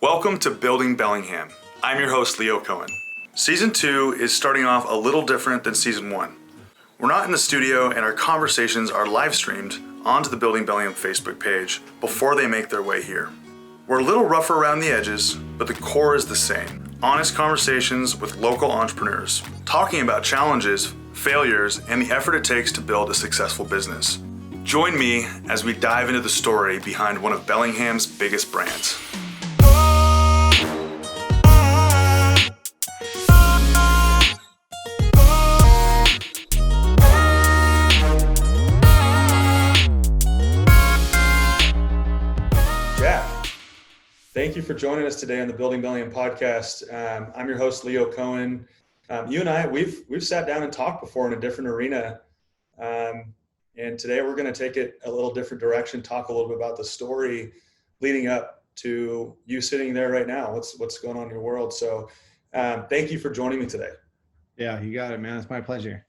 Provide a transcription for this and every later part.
Welcome to Building Bellingham. I'm your host, Leo Cohen. Season 2 is starting off a little different than Season 1. We're not in the studio, and our conversations are live streamed onto the Building Bellingham Facebook page before they make their way here. We're a little rougher around the edges, but the core is the same. Honest conversations with local entrepreneurs, talking about challenges, failures, and the effort it takes to build a successful business. Join me as we dive into the story behind one of Bellingham's biggest brands. Thank you for joining us today on the Building Bellingham podcast. I'm your host, Leo Cohen. You and I, we've sat down and talked before in a different arena. And today we're going to take it a little different direction, talk a little bit about the story leading up to you sitting there right now. What's going on in your world. So thank you for joining me today. Yeah, you got it, man. It's my pleasure.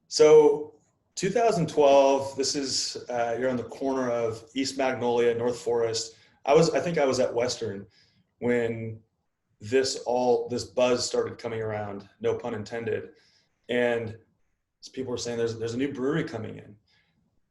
So 2012, this is, you're on the corner of East Magnolia, North Forest. I think I was at Western when this buzz started coming around, no pun intended. And people were saying there's a new brewery coming in.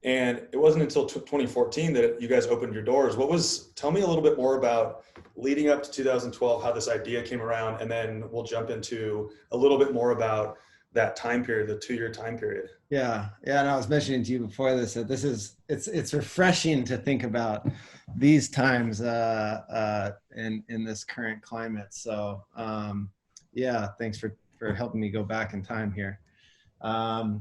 And it wasn't until 2014 that you guys opened your doors. Tell me a little bit more about leading up to 2012, how this idea came around, and then we'll jump into a little bit more about that time period, the 2-year time period. Yeah. And I was mentioning to you before this, that it's refreshing to think about these times in this current climate. So thanks for helping me go back in time here. The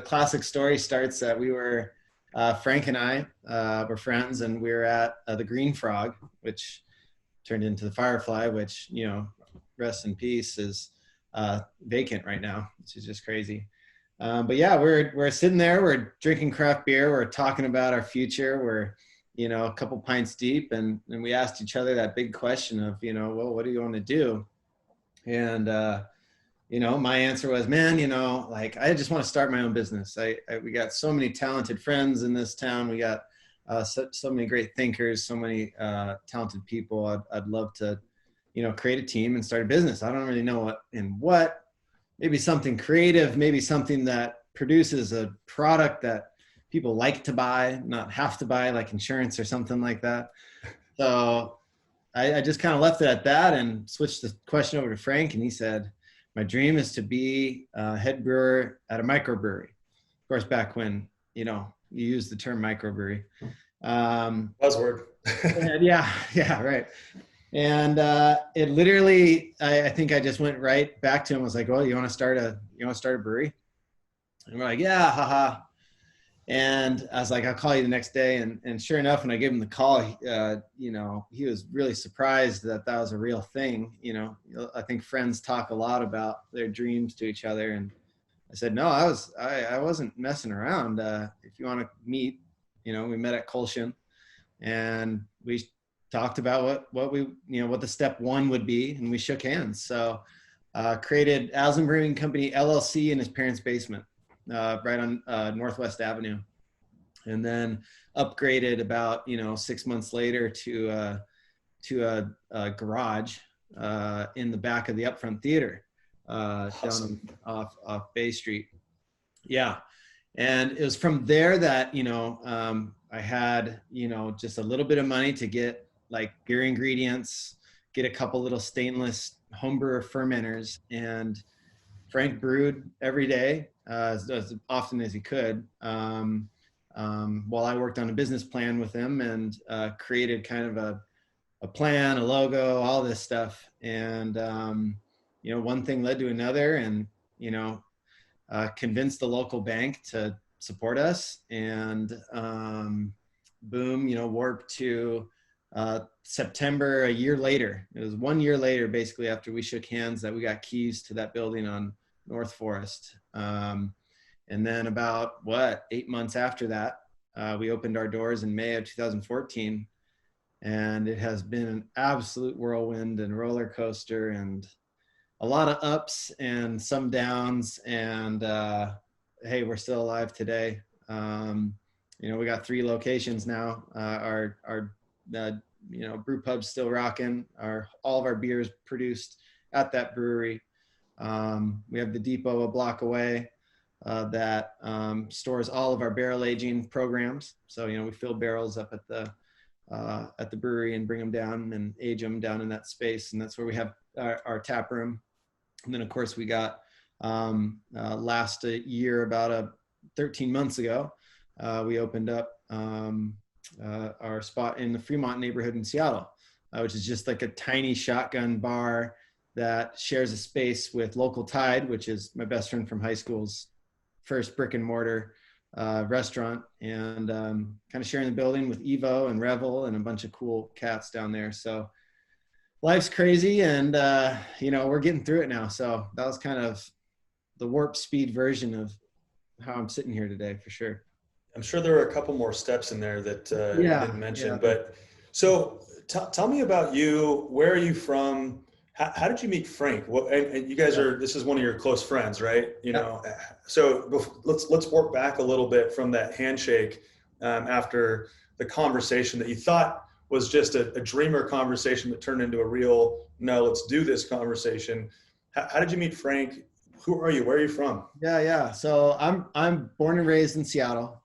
classic story starts that we were, Frank and I were friends, and we were at the Green Frog, which turned into the Firefly, which, rest in peace, is vacant right now, which is just crazy. We're sitting there, we're drinking craft beer, we're talking about our future, we're, a couple pints deep, and we asked each other that big question of, what do you want to do? And, my answer was, man, I just want to start my own business. We got so many talented friends in this town. We got so many great thinkers, so many talented people. I'd love to, create a team and start a business. I don't really know what, maybe something creative, maybe something that produces a product that people like to buy, not have to buy, like insurance or something like that. So I just kind of left it at that and switched the question over to Frank. And he said, my dream is to be a head brewer at a microbrewery. Of course, back when, you use the term microbrewery. Buzzword. yeah, right. And it literally, I think I just went right back to him. I was like, "Well, you want to start a brewery?" And we're like, "Yeah, haha." And I was like, "I'll call you the next day." And sure enough, when I gave him the call, he was really surprised that was a real thing. I think friends talk a lot about their dreams to each other. And I said, "No, I wasn't messing around. If you want to meet, we met at Colshan, and we talked about what the step one would be, and we shook hands." So created Aslan Brewing Company LLC in his parents' basement, right on Northwest Avenue, and then upgraded about 6 months later to a garage in the back of the Upfront Theater, Awesome. down off Bay Street. Yeah. And it was from there that I had just a little bit of money to get like beer ingredients, get a couple little stainless homebrewer fermenters, and Frank brewed every day as often as he could, while I worked on a business plan with him and created kind of a plan, a logo, all this stuff. And one thing led to another, and convinced the local bank to support us, and boom, warp to September, a year later. It was 1 year later, basically, after we shook hands, that we got keys to that building on North Forest. And then about 8 months after that, we opened our doors in May of 2014. And it has been an absolute whirlwind and roller coaster, and a lot of ups and some downs. And hey, we're still alive today. We got 3 locations now. Our brew pub's still rocking. All of our beers produced at that brewery. We have the depot a block away that stores all of our barrel aging programs. So, we fill barrels up at the brewery and bring them down and age them down in that space. And that's where we have our tap room. And then, of course, we got last year, about 13 months ago, we opened up our spot in the Fremont neighborhood in Seattle, which is just like a tiny shotgun bar that shares a space with Local Tide, which is my best friend from high school's first brick and mortar restaurant, and kind of sharing the building with Evo and Revel and a bunch of cool cats down there. So life's crazy, and we're getting through it now. So that was kind of the warp speed version of how I'm sitting here today, for sure. I'm sure there are a couple more steps in there that you didn't mention, but so tell me about you. Where are you from? How did you meet Frank? And you guys this is one of your close friends, right? So let's work back a little bit from that handshake after the conversation that you thought was just a dreamer conversation that turned into a real, no, let's do this conversation. How did you meet Frank? Who are you? Where are you from? Yeah. So I'm born and raised in Seattle,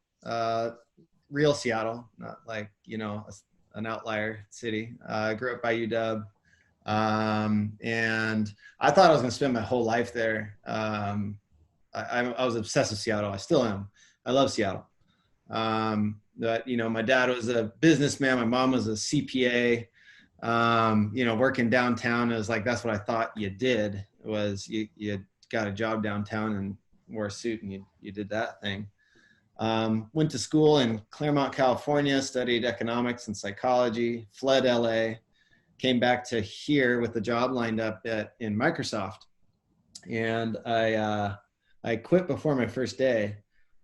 real Seattle, not like, an outlier city. I grew up by UW. And I thought I was going to spend my whole life there. I was obsessed with Seattle. I still am. I love Seattle. But, my dad was a businessman. My mom was a CPA. Working downtown, it was like, that's what I thought you did, was you got a job downtown and wore a suit and you did that thing. Went to school in Claremont, California, studied economics and psychology, fled LA. Came back to here with a job lined up in Microsoft, and I quit before my first day.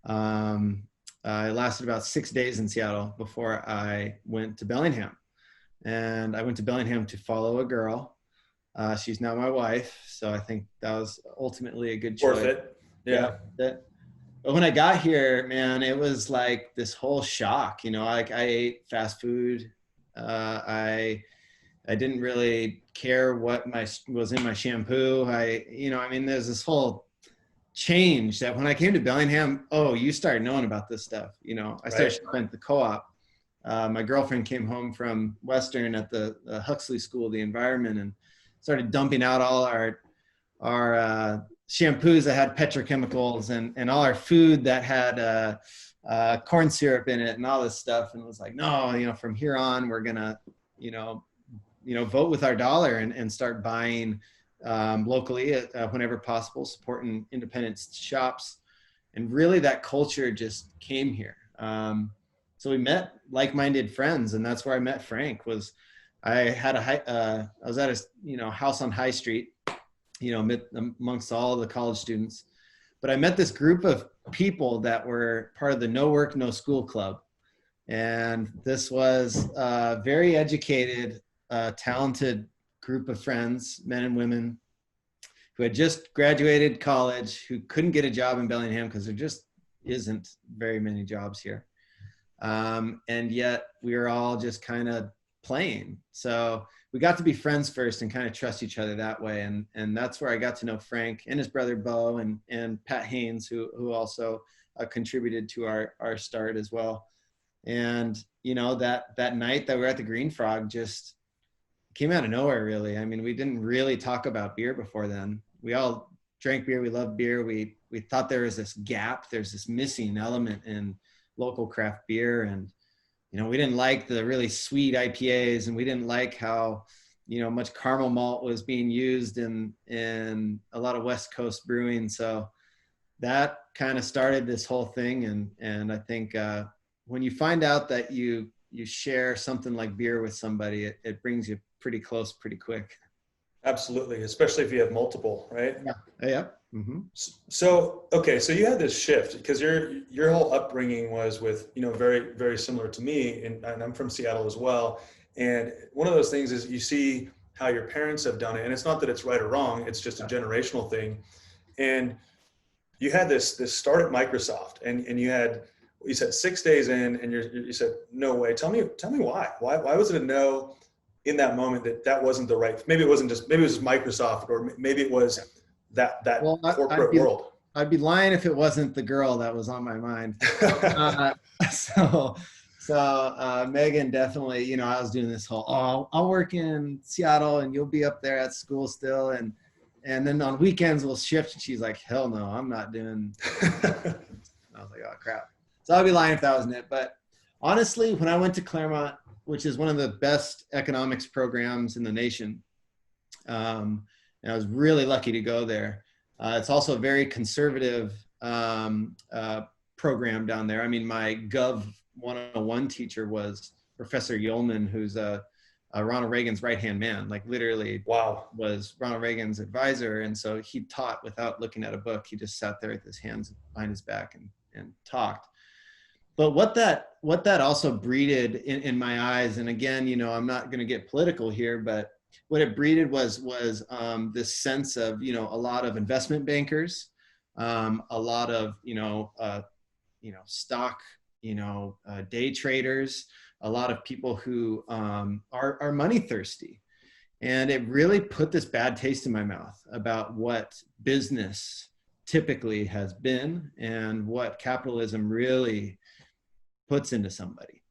I lasted about 6 days in Seattle before I went to Bellingham, and I went to Bellingham to follow a girl. She's now my wife, so I think that was ultimately a good choice. Worth it, yeah. But when I got here, man, it was like this whole shock. I ate fast food. I didn't really care what was in my shampoo. There's this whole change that when I came to Bellingham, you start knowing about this stuff. I started shopping at the co-op. My girlfriend came home from Western at the Huxley School of the Environment and started dumping out all our shampoos that had petrochemicals and all our food that had corn syrup in it and all this stuff. And it was like, no, from here on, we're gonna, vote with our dollar and start buying locally whenever possible, supporting independent shops. And really that culture just came here. So we met like-minded friends, and that's where I met Frank. I was at a house on High Street, amongst all the college students. But I met this group of people that were part of the No Work, No School Club. And this was a very educated, talented group of friends, men and women, who had just graduated college, who couldn't get a job in Bellingham because there just isn't very many jobs here. And yet we were all just kind of playing. So we got to be friends first and kind of trust each other that way. And that's where I got to know Frank and his brother Bo and Pat Haynes, who also contributed to our start as well. And, that night that we were at the Green Frog just came out of nowhere, really. I mean, we didn't really talk about beer before then. We all drank beer. We loved beer. We thought there was this gap. There's this missing element in local craft beer. And, we didn't like the really sweet IPAs, and we didn't like how, much caramel malt was being used in a lot of West Coast brewing. So that kind of started this whole thing. And I think when you find out that you share something like beer with somebody, it brings you pretty close pretty quick. Absolutely, especially if you have multiple, right? Yeah. Mm-hmm. So you had this shift because your whole upbringing was with, very, very similar to me, and I'm from Seattle as well. And one of those things is you see how your parents have done it, and it's not that it's right or wrong, it's just a generational thing. And you had this start at Microsoft, and you had you said 6 days in, and you said, no way. Tell me why. Why was it a no in that moment that wasn't the right? Maybe it wasn't just, maybe it was just Microsoft, or maybe it was that Well, corporate world. I'd be lying if it wasn't the girl that was on my mind. Uh, so, Megan definitely, you know, I was doing this whole, oh, I'll work in Seattle and you'll be up there at school still. And then on weekends we'll shift. And she's like, hell no, I'm not doing. I was like, oh crap. So I'd be lying if that wasn't it. But honestly, when I went to Claremont, which is one of the best economics programs in the nation, and I was really lucky to go there. It's also a very conservative program down there. I mean, my Gov 101 teacher was Professor Yeoman, who's Ronald Reagan's right-hand man, like literally wow, was Ronald Reagan's advisor. And so he taught without looking at a book. He just sat there with his hands behind his back and talked. But what that also breeded in my eyes, and again, you know, I'm not going to get political here, but what it breeded was this sense of, you know, a lot of investment bankers, a lot of, stock, day traders, a lot of people who are money thirsty. And it really put this bad taste in my mouth about what business typically has been and what capitalism really puts into somebody.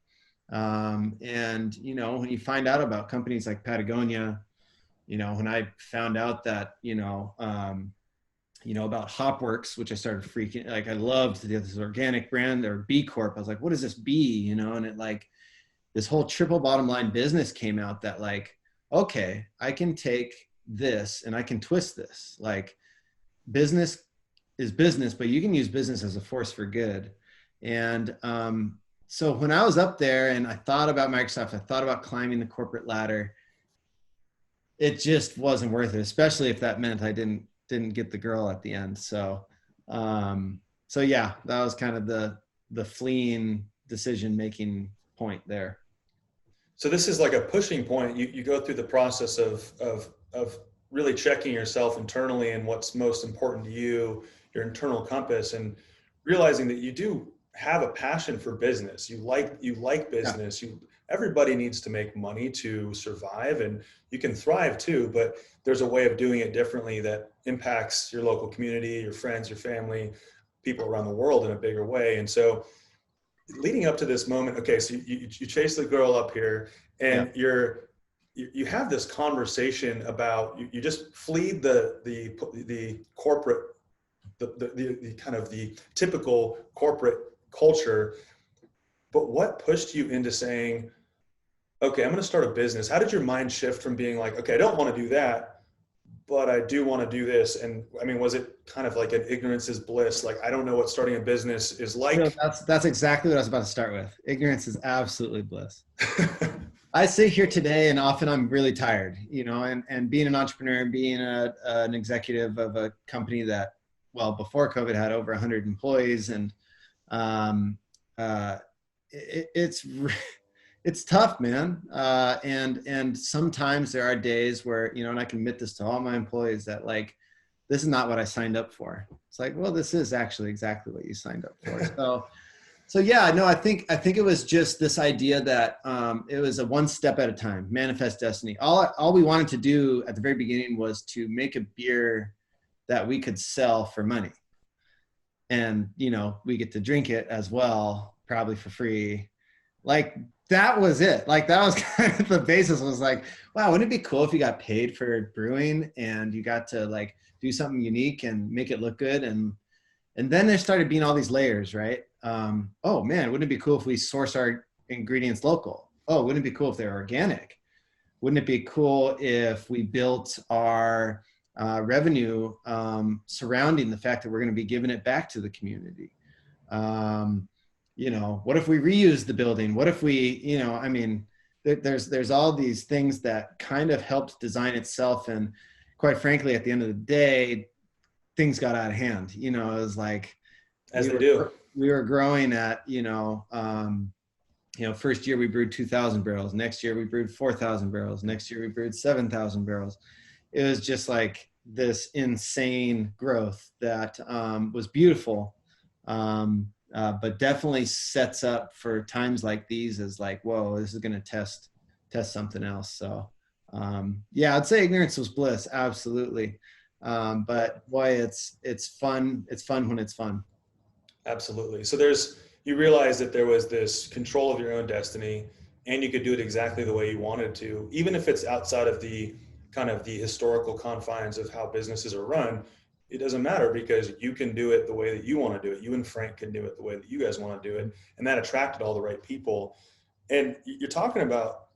And, you know, when you find out about companies like Patagonia, you know, when I found out that, about Hopworks, which I started freaking, like, I loved this organic brand or B Corp. I was like, what is this B, you know? And it, like, this whole triple bottom line business came out that, like, okay, I can take this and I can twist this. Like, business is business, but you can use business as a force for good. And so when I was up there and I thought about Microsoft, I thought about climbing the corporate ladder, it just wasn't worth it, especially if that meant I didn't get the girl at the end. So yeah, that was kind of the fleeing decision-making point there. So this is like a pushing point. You go through the process of really checking yourself internally and what's most important to you, your internal compass, and realizing that you do have a passion for business. You like business. Yeah. Everybody needs to make money to survive, and you can thrive too, but there's a way of doing it differently that impacts your local community, your friends, your family, people around the world in a bigger way. And so leading up to this moment, okay, so you chase the girl up here, and yeah, you have this conversation about, you just fleed the corporate, the kind of the typical corporate culture. But what pushed you into saying, okay, I'm going to start a business? How did your mind shift from being like, okay, I don't want to do that, but I do want to do this? And I mean, was it kind of like an ignorance is bliss? Like, I don't know what starting a business is like. No, that's exactly what I was about to start with. Ignorance is absolutely bliss. I sit here today and often I'm really tired, you know, and being an entrepreneur and being an executive of a company that, well, before COVID had over 100 employees, and it's tough, man. And sometimes there are days where, you know, and I can admit this to all my employees, that, like, this is not what I signed up for. It's like, well, this is actually exactly what you signed up for. So yeah, no, I think it was just this idea that it was a one step at a time, manifest destiny. All we wanted to do at the very beginning was to make a beer that we could sell for money. And, you know, we get to drink it as well, probably for free. Like, that was it. Like, that was kind of the basis. Was like, wow, wouldn't it be cool if you got paid for brewing and you got to, like, do something unique and make it look good? And then there started being all these layers, right? Oh man, wouldn't it be cool if we source our ingredients local? Oh, wouldn't it be cool if they're organic? Wouldn't it be cool if we built our revenue surrounding the fact that we're going to be giving it back to the community? You know, what if we reuse the building? What if we, you know, I mean, there's all these things that kind of helped design itself. And quite frankly, at the end of the day, things got out of hand. You know, it was like, as they do. We were growing at, first year we brewed 2,000 barrels. Next year we brewed 4,000 barrels. Next year we brewed 7,000 barrels. It was just like this insane growth that was beautiful. but definitely sets up for times like these as like, whoa, this is going to test something else. So yeah, I'd say ignorance was bliss. Absolutely. But boy, it's fun. It's fun when it's fun. Absolutely. So you realize that there was this control of your own destiny, and you could do it exactly the way you wanted to, even if it's outside of the kind of the historical confines of how businesses are run. It doesn't matter, because you can do it the way that you want to do it. You and Frank can do it the way that you guys want to do it. And that attracted all the right people. And you're talking about,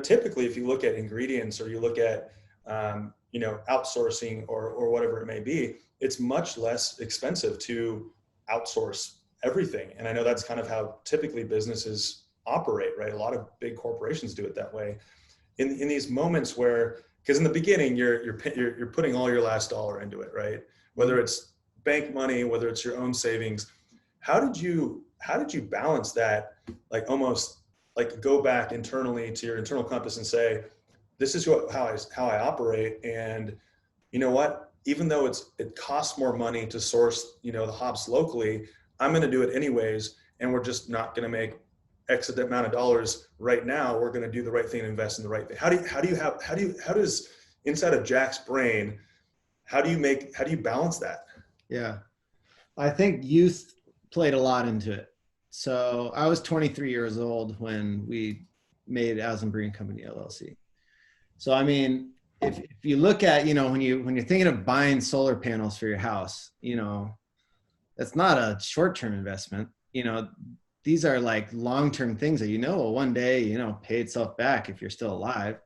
typically if you look at ingredients, or you look at, outsourcing or whatever it may be, it's much less expensive to outsource everything. And I know that's kind of how typically businesses operate, right? A lot of big corporations do it that way. In these moments where, because in the beginning you're putting all your last dollar into it, right? Whether it's bank money, whether it's your own savings, how did you balance that? Like almost like go back internally to your internal compass and say, this is how I operate, and you know what? Even though it costs more money to source, the hops locally, I'm going to do it anyways, and we're just not going to make X amount of dollars right now. We're going to do the right thing and invest in the right thing. How does inside of Jack's brain, how do you balance that? Yeah, I think youth played a lot into it. So I was 23 years old when we made Aslan Brewing Company LLC. So I mean, if you look at, when you're thinking of buying solar panels for your house, that's not a short-term investment. These are like long-term things that will one day pay itself back if you're still alive,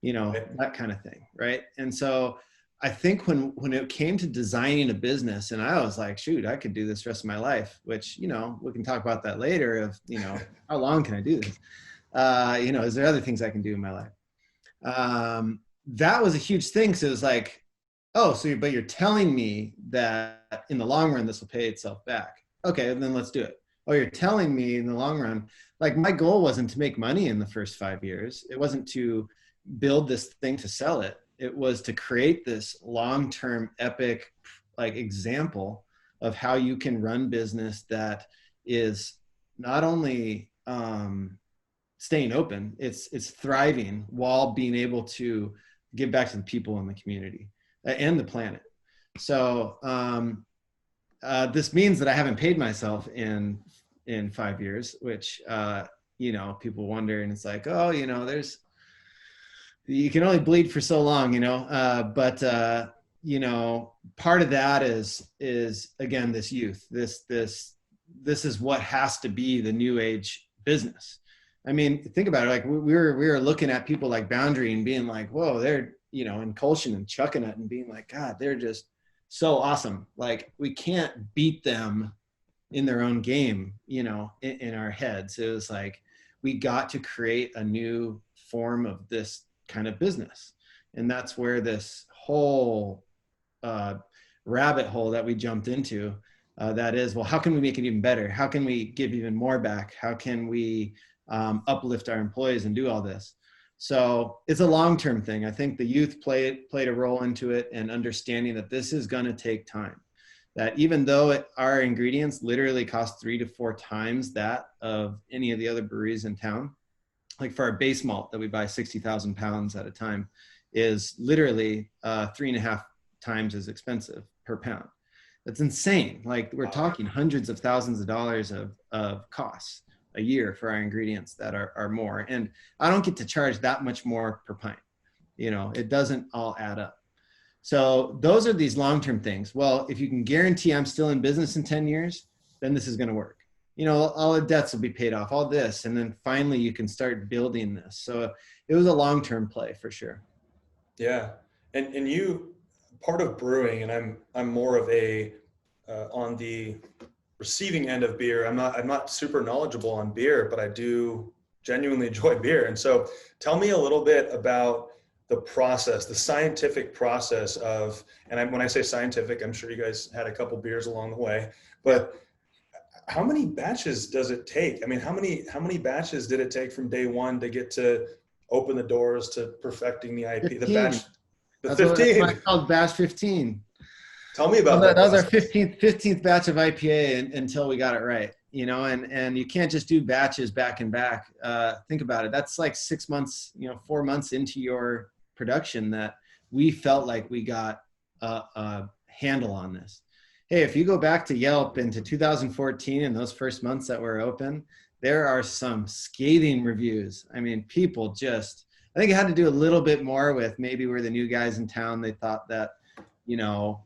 that kind of thing, right? And so I think when it came to designing a business, and I was like, shoot, I could do this the rest of my life, which we can talk about that later. Of how long can I do this? Is there other things I can do in my life? That was a huge thing. So it was like, oh, but you're telling me that in the long run, this will pay itself back. Okay, then let's do it. Oh, you're telling me in the long run, like my goal wasn't to make money in the first 5 years. It wasn't to build this thing to sell it. It was to create this long-term epic like example of how you can run business that is not only, staying open, it's thriving while being able to give back to the people in the community and the planet. So this means that I haven't paid myself in 5 years, which people wonder, and it's like, oh, you can only bleed for so long, but part of that is again this youth. This is what has to be the new age business. I mean, think about it. Like we were looking at people like Boundary and being like, whoa, they're, and Colshan and chucking it and being like, God, they're just so awesome. Like we can't beat them in their own game, in our heads. It was like, we got to create a new form of this kind of business. And that's where this whole rabbit hole that we jumped into, that is, well, how can we make it even better? How can we give even more back? How can we uplift our employees and do all this? So it's a long-term thing. I think the youth played a role into it, and understanding that this is going to take time. That even though our ingredients literally cost 3 to 4 times that of any of the other breweries in town, like for our base malt that we buy 60,000 pounds at a time is literally 3.5 times as expensive per pound. That's insane. Like we're talking hundreds of thousands of dollars of costs a year for our ingredients that are more. And I don't get to charge that much more per pint. It doesn't all add up. So those are these long-term things. Well, if you can guarantee I'm still in business in 10 years, then this is going to work. All the debts will be paid off, all this. And then finally you can start building this. So it was a long-term play for sure. Yeah. And you, part of brewing, and I'm more of a, on the receiving end of beer. I'm not super knowledgeable on beer, but I do genuinely enjoy beer. And so tell me a little bit about the process, the scientific process of, and when I say scientific, I'm sure you guys had a couple beers along the way, but how many batches does it take? I mean, how many batches did it take from day one to get to open the doors to perfecting the IP, 15. the batch, the That's 15? what it's called, batch 15. Tell me about that. That was our 15th batch of IPA until we got it right. you know, and you can't just do batches back and back. Think about it. That's like 6 months, you know, 4 months into your production that we felt like we got a handle on this. Hey, if you go back to Yelp into 2014 and those first months that were open, there are some scathing reviews. I mean, people just, I think it had to do a little bit more with maybe we're the new guys in town. They thought that, you know,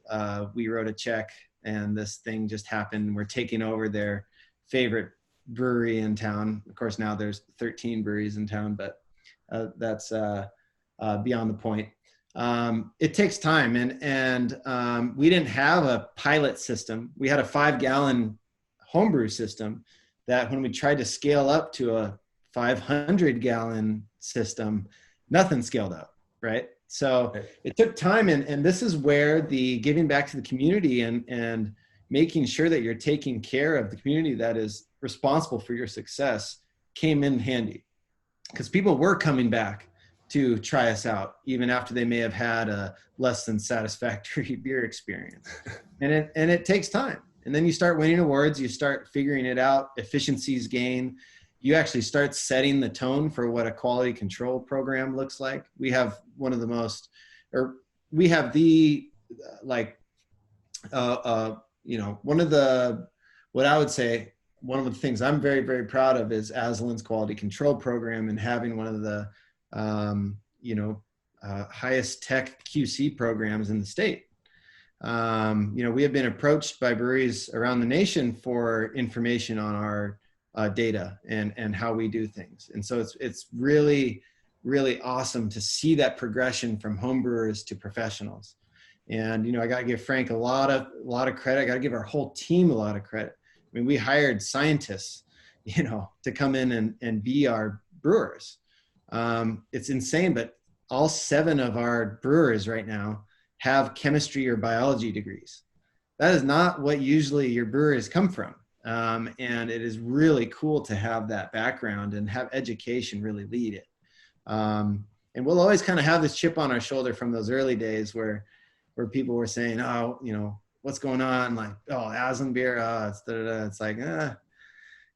we wrote a check and this thing just happened. We're taking over their favorite brewery in town. Of course, now there's 13 breweries in town, but that's beyond the point. It takes time, and we didn't have a pilot system. We had a 5-gallon homebrew system that when we tried to scale up to a 500-gallon system, nothing scaled up, right? So it took time, and this is where the giving back to the community and making sure that you're taking care of the community that is responsible for your success came in handy, because people were coming back to try us out even after they may have had a less than satisfactory beer experience. And it takes time. And then you start winning awards, you start figuring it out, efficiencies gain. You actually start setting the tone for what a quality control program looks like. We have one of the most, or we have the, like, you know, one of the, what I would say, one of the things I'm very, very proud of is Aslan's quality control program, and having one of the, you know, highest tech QC programs in the state. You know, we have been approached by breweries around the nation for information on our data and how we do things. And so it's really, really awesome to see that progression from home brewers to professionals. And, you know, I got to give Frank a lot of credit. I got to give our whole team a lot of credit. I mean, we hired scientists, you know, to come in and be our brewers. It's insane, but all 7 of our brewers right now have chemistry or biology degrees. That is not what usually your brewers come from. And it is really cool to have that background and have education really lead it. And we'll always kind of have this chip on our shoulder from those early days where people were saying, oh, you know, what's going on? Like, oh, Aslan beer, it's da-da-da. It's like,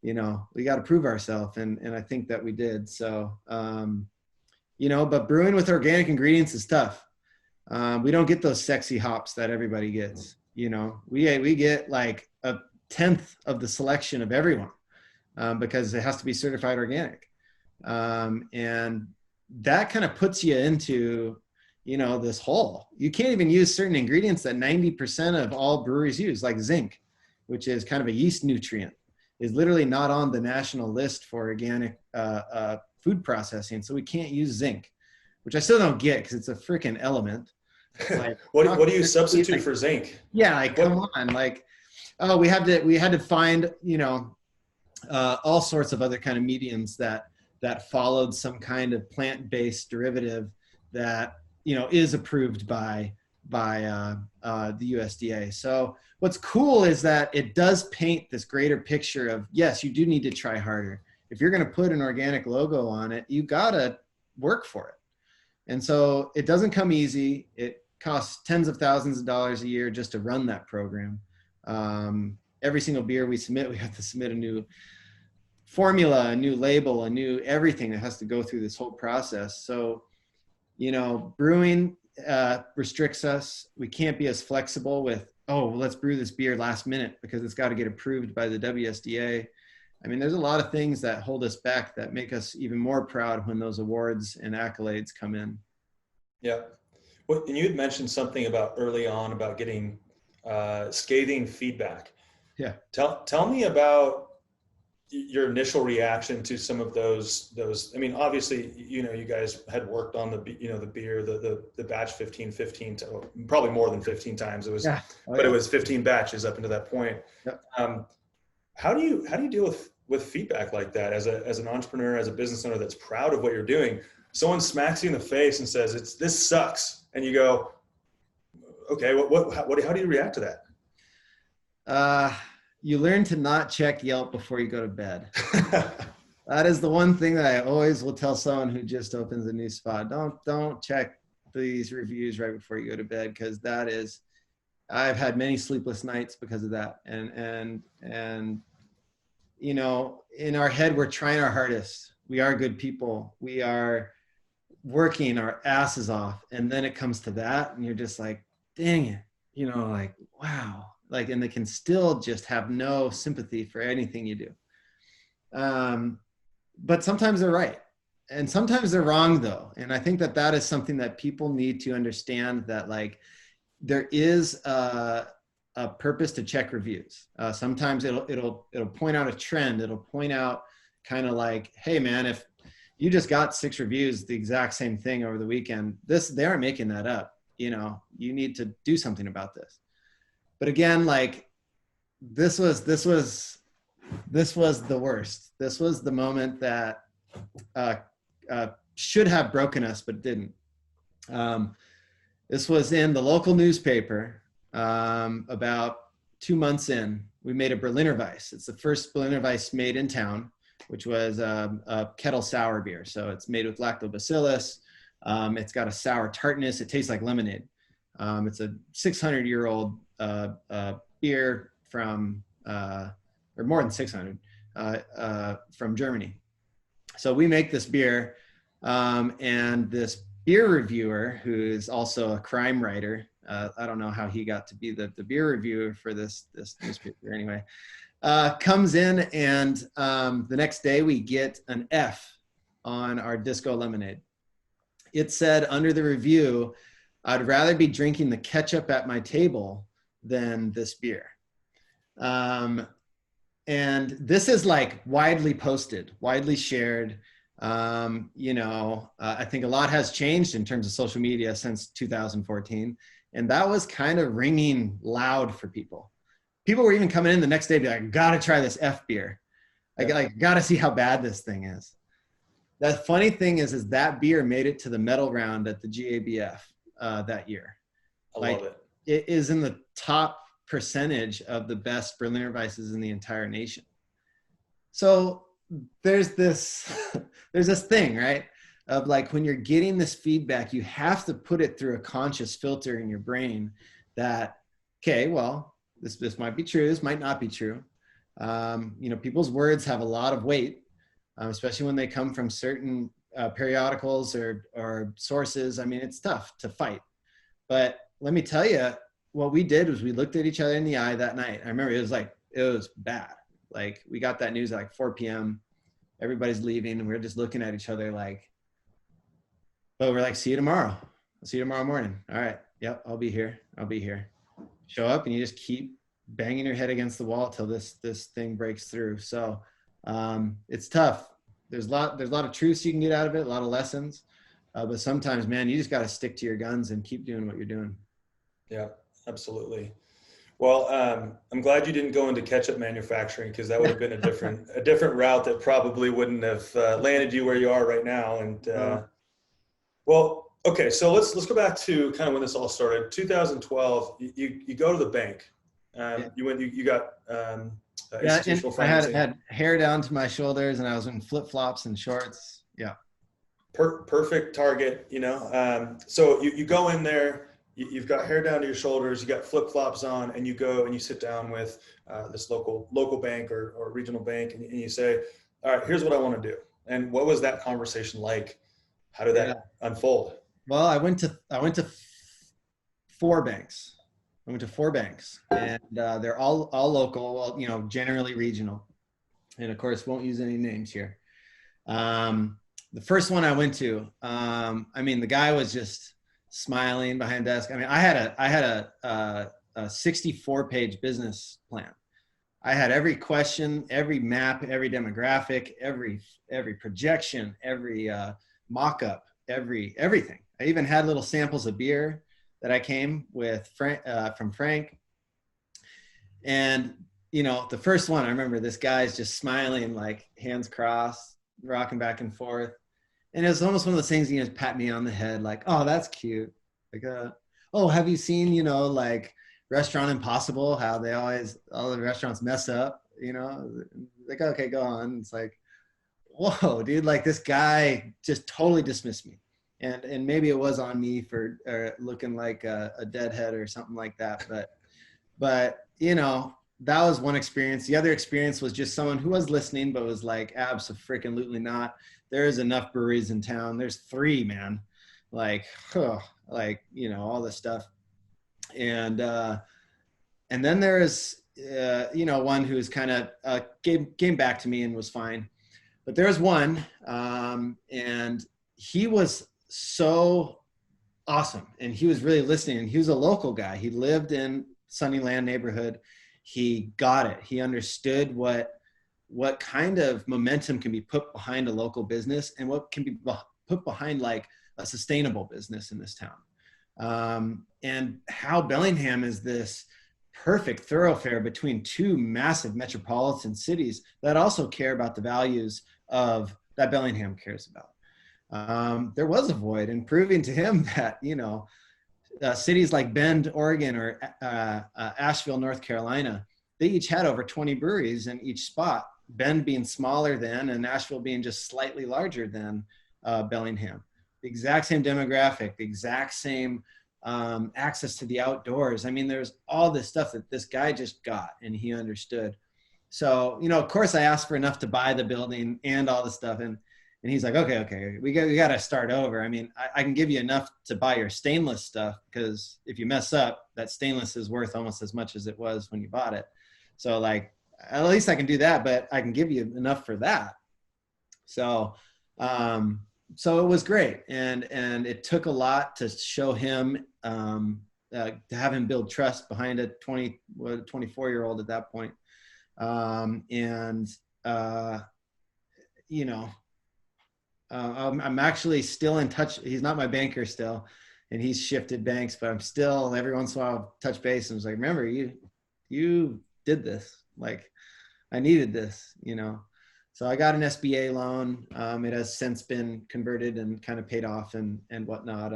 you know, we got to prove ourselves. And I think that we did. So, you know, but brewing with organic ingredients is tough. We don't get those sexy hops that everybody gets. You know, we get like 1/10 of the selection of everyone because it has to be certified organic. And that kind of puts you into, you know, this hole. You can't even use certain ingredients that 90% of all breweries use, like zinc, which is kind of a yeast nutrient, is literally not on the national list for organic food processing. So we can't use zinc, which I still don't get because it's a freaking element. Like, what do you substitute for zinc? Yeah, like, come on, like, oh, we had to find, you know, all sorts of other kind of mediums that followed some kind of plant-based derivative that, you know, is approved by the USDA. So what's cool is that it does paint this greater picture of, yes, you do need to try harder. If you're going to put an organic logo on it, you got to work for it. And so it doesn't come easy. It costs tens of thousands of dollars a year just to run that program. Every single beer we submit, we have to submit a new formula, a new label, a new everything that has to go through this whole process. So, you know, brewing restricts us. We can't be as flexible with, oh, well, let's brew this beer last minute because it's got to get approved by the WSDA. I mean, there's a lot of things that hold us back that make us even more proud when those awards and accolades come in. Yeah. Well, and you had mentioned something about early on about getting scathing feedback. Yeah. Tell me about your initial reaction to some of those. I mean, obviously, you know, you guys had worked on the beer, the batch 15 to probably more than 15 times. It was, yeah. But it was 15 batches up until that point. Yep. How do you deal with feedback like that as an entrepreneur, as a business owner that's proud of what you're doing? Someone smacks you in the face and says, this sucks. And you go, okay, how do you react to that? You learn to not check Yelp before you go to bed. That is the one thing that I always will tell someone who just opens a new spot. Don't check these reviews right before you go to bed, because I've had many sleepless nights because of that. And you know, in our head, we're trying our hardest. We are good people. We are working our asses off. And then it comes to that, and you're just like, dang it, you know, like, wow. Like, and they can still just have no sympathy for anything you do. But sometimes they're right. And sometimes they're wrong though. And I think that that is something that people need to understand, that like there is a purpose to check reviews. Sometimes it'll point out a trend. It'll point out kind of like, hey man, if you just got 6 reviews, the exact same thing over the weekend, they aren't making that up. You know, you need to do something about this. But again, like this was the worst. This was the moment that should have broken us, but didn't. This was in the local newspaper about 2 months in. We made a Berliner Weiss. It's the first Berliner Weiss made in town, which was a kettle sour beer. So it's made with lactobacillus. It's got a sour tartness. It tastes like lemonade. It's a 600-year-old beer from, or more than 600, from Germany. So we make this beer, and this beer reviewer, who is also a crime writer, I don't know how he got to be the beer reviewer for this newspaper anyway, comes in, and the next day we get an F on our Disco Lemonade. It said under the review, I'd rather be drinking the ketchup at my table than this beer. And this is like widely posted, widely shared. You know, I think a lot has changed in terms of social media since 2014. And that was kind of ringing loud for people. People were even coming in the next day be like, gotta try this F beer. I gotta see how bad this thing is. The funny thing is that beer made it to the medal round at the GABF that year. I love it. It is in the top percentage of the best Berliner Weisses in the entire nation. So there's this thing, right? Of like, when you're getting this feedback, you have to put it through a conscious filter in your brain that, okay, well, this might be true, this might not be true. You know, people's words have a lot of weight, especially when they come from certain periodicals or sources. I mean, it's tough to fight. But let me tell you, what we did was we looked at each other in the eye that night. I remember it was bad. Like, we got that news at like 4 p.m. Everybody's leaving, and we were just looking at each other like, but we're like, see you tomorrow. I'll see you tomorrow morning. All right. Yep. I'll be here. Show up, and you just keep banging your head against the wall till this thing breaks through. So it's tough. There's a lot of truths you can get out of it, a lot of lessons. But sometimes, man, you just got to stick to your guns and keep doing what you're doing. Yeah, absolutely. Well, I'm glad you didn't go into ketchup manufacturing, because that would have been a different route that probably wouldn't have landed you where you are right now. And well, okay, so let's go back to kind of when this all started. 2012, you go to the bank. You got institutional financing. I had hair down to my shoulders, and I was in flip-flops and shorts. Yeah. Perfect target, you know. So you go in there. You've got hair down to your shoulders, you got flip-flops on, and you go and you sit down with this local bank or regional bank, and you say, all right, here's what I want to do. And what was that conversation like? How did that unfold? Well, I went to 4 banks. And they're all local, well, you know, generally regional. And of course, won't use any names here. The first one I went to, I mean, the guy was just smiling behind the desk. I mean, I had a 64-page business plan. I had every question, every map, every demographic, every projection, every mock-up, everything. I even had little samples of beer that I came with from Frank. And, you know, the first one, I remember this guy's just smiling, like hands crossed, rocking back and forth. And it was almost one of those things, you know, pat me on the head, like, oh, that's cute. Like, oh, have you seen, you know, like Restaurant Impossible, how all the restaurants mess up, you know? Like, okay, go on. It's like, whoa, dude, like this guy just totally dismissed me. And maybe it was on me for looking like a deadhead or something like that. But, you know, that was one experience. The other experience was just someone who was listening, but was like, abso-freaking-lutely not. There is enough breweries in town. There's 3, man. Like, all this stuff. And then there is, one who's kind of came back to me and was fine. But there was one, and he was so awesome. And he was really listening. And he was a local guy. He lived in Sunnyland neighborhood. He got it. He understood what kind of momentum can be put behind a local business and what can be put behind like a sustainable business in this town. And how Bellingham is this perfect thoroughfare between 2 massive metropolitan cities that also care about the values of that Bellingham cares about. There was a void, and proving to him that, cities like Bend, Oregon, or Asheville, North Carolina, they each had over 20 breweries in each spot. Bend being smaller than, and Asheville being just slightly larger than Bellingham. The exact same demographic, the exact same access to the outdoors. I mean, there's all this stuff that this guy just got, and he understood. So, of course, I asked for enough to buy the building and all the stuff, and he's like, okay, we got to start over. I mean, I can give you enough to buy your stainless stuff, because if you mess up, that stainless is worth almost as much as it was when you bought it. So like, at least I can do that, but I can give you enough for that. So, so it was great. And it took a lot to show him, to have him build trust behind a 24-year-old at that point. I'm actually still in touch. He's not my banker still, and he's shifted banks, but I'm still every once in a while touch base and was like, remember, you did this. Like, I needed this, So I got an SBA loan. It has since been converted and kind of paid off and whatnot.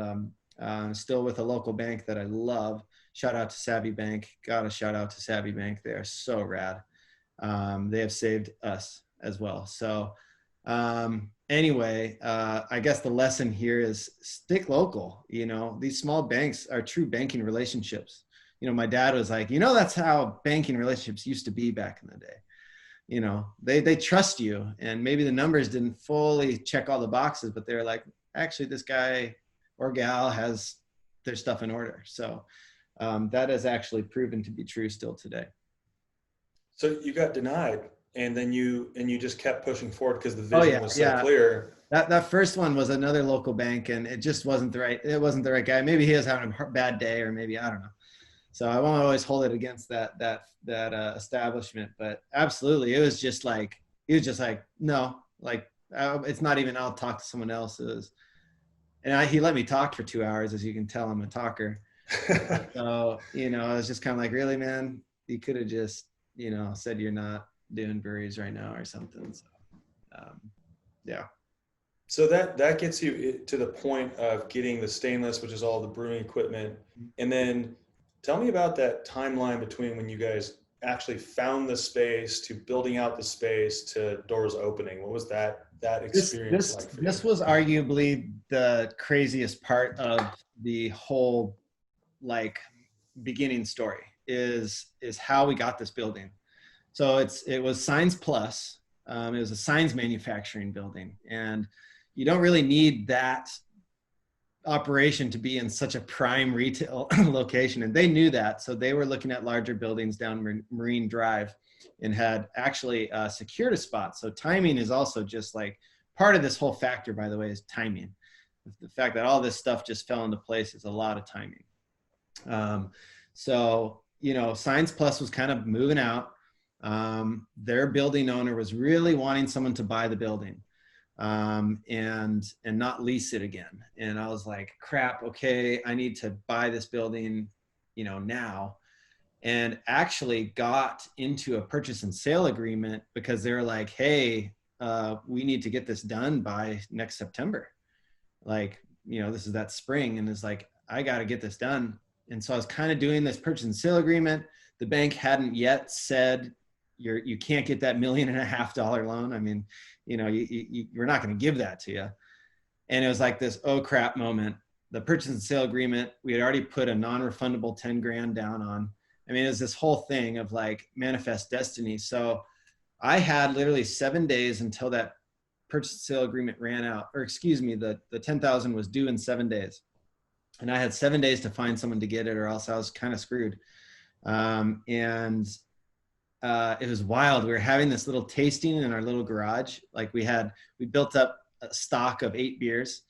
Still with a local bank that I love. Shout out to Savvy Bank. Got a shout out to Savvy Bank. They are so rad. They have saved us as well. So anyway, I guess the lesson here is stick local. These small banks are true banking relationships. My dad was like, that's how banking relationships used to be back in the day. They trust you, and maybe the numbers didn't fully check all the boxes, but they're like, actually, this guy or gal has their stuff in order. So that has actually proven to be true still today. So you got denied, and then you just kept pushing forward because the vision was so clear. That first one was another local bank, and it just wasn't the right guy. Maybe he was having a bad day, or maybe, I don't know. So I won't always hold it against that establishment, but absolutely, it was just like, no, like, it's not even, I'll talk to someone else. It was, and he let me talk for 2 hours. As you can tell, I'm a talker. So, I was just kind of like, really, man, you could have just, said you're not doing breweries right now or something. So, yeah. So that gets you to the point of getting the stainless, which is all the brewing equipment. And then tell me about that timeline between when you guys actually found the space to building out the space to doors opening. What was that experience like for you? This was arguably the craziest part of the whole beginning story is how we got this building. So it was Signs Plus. It was a signs manufacturing building, and you don't really need that operation to be in such a prime retail location, and they knew that. So they were looking at larger buildings down Marine Drive and had actually secured a spot. So timing is also just like part of this whole factor, by the way, is timing. The fact that all this stuff just fell into place is a lot of timing. So, Signs Plus was kind of moving out. Their building owner was really wanting someone to buy the building and not lease it again. And I was like, crap, okay, I need to buy this building, now. And actually got into a purchase and sale agreement because they were like, hey, we need to get this done by next September. This is that spring. And it's like, I got to get this done. And so I was kind of doing this purchase and sale agreement. The bank hadn't yet said, you can't get that $1.5 million loan. I mean, we're not going to give that to you. And it was like this, oh crap moment. The purchase and sale agreement, we had already put a non-refundable 10 grand down on. I mean, it was this whole thing of like manifest destiny. So I had literally 7 days until that purchase and sale agreement ran out, or excuse me, the 10,000 was due in 7 days. And I had 7 days to find someone to get it, or else I was kind of screwed. And it was wild. We were having this little tasting in our little garage. Like we built up a stock of 8 beers,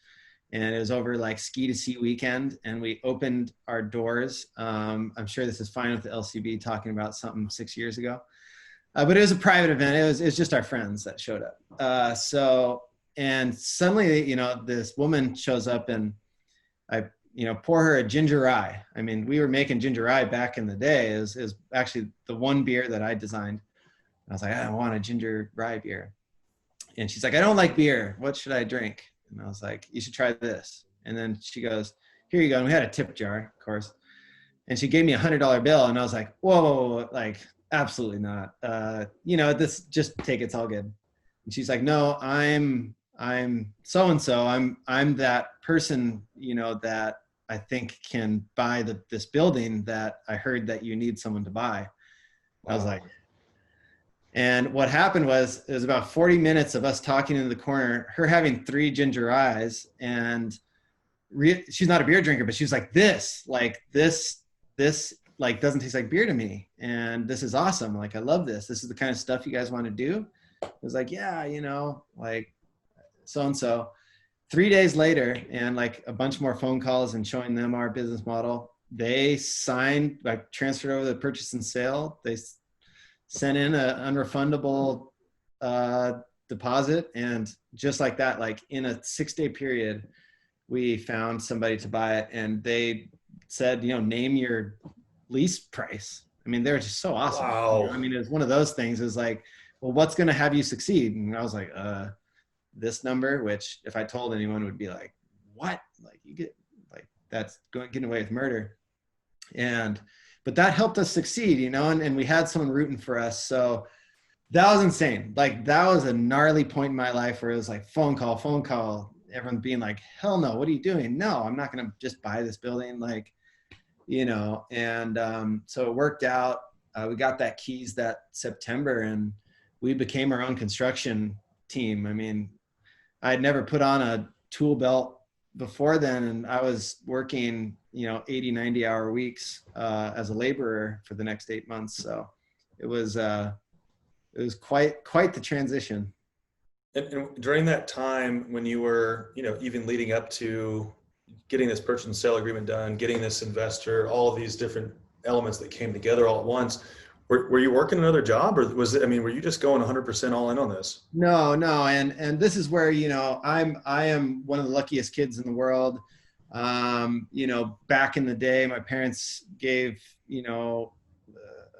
and it was over like ski to sea weekend. And we opened our doors. I'm sure this is fine with the LCB talking about something 6 years ago. But it was a private event. It was just our friends that showed up. And suddenly, you know, this woman shows up, and I, you know, pour her a ginger rye. I mean, we were making ginger rye back in the day. It was actually the one beer that I designed. I was like, I want a ginger rye beer. And she's like, I don't like beer. What should I drink? And I was like, you should try this. And then she goes, here you go. And we had a tip jar, of course. And she gave me $100 bill. And I was like, whoa, like, absolutely not. You know, this, just take it. It's all good. And she's like, no, I'm so-and-so. I'm that person, you know, that I think can buy this building that I heard that you need someone to buy. Wow. I was like, and what happened was, it was about 40 minutes of us talking in the corner, her having 3 ginger eyes, and she's not a beer drinker, but she was like, this like doesn't taste like beer to me. And this is awesome. Like, I love this. This is the kind of stuff you guys want to do. I was like, yeah, you know, like so-and-so. 3 days later, and like a bunch more phone calls and showing them our business model, they signed, like transferred over the purchase and sale. They sent in an unrefundable deposit. And just like that, like in a 6-day period, we found somebody to buy it. And they said, you know, name your lease price. I mean, they were just so awesome. Wow. You know? I mean, it was one of those things. It was like, well, what's going to have you succeed? And I was like, this number, which if I told anyone would be like, what? Like, you get, like, that's getting away with murder. But that helped us succeed, you know, and we had someone rooting for us. So that was insane. Like, that was a gnarly point in my life where it was like phone call, everyone being like, hell no, what are you doing? No, I'm not going to just buy this building. Like, you know, and so it worked out. We got that keys that September, and we became our own construction team. I mean, I had never put on a tool belt before then, and I was working, you know, 80, 90-hour weeks as a laborer for the next 8 months. So it was quite the transition. And during that time when you were, you know, even leading up to getting this purchase and sale agreement done, getting this investor, all of these different elements that came together all at once, were you working another job, or was it, I mean, were you just going 100% all in on this? No. And this is where, you know, I am one of the luckiest kids in the world. You know, back in the day, my parents gave, you know,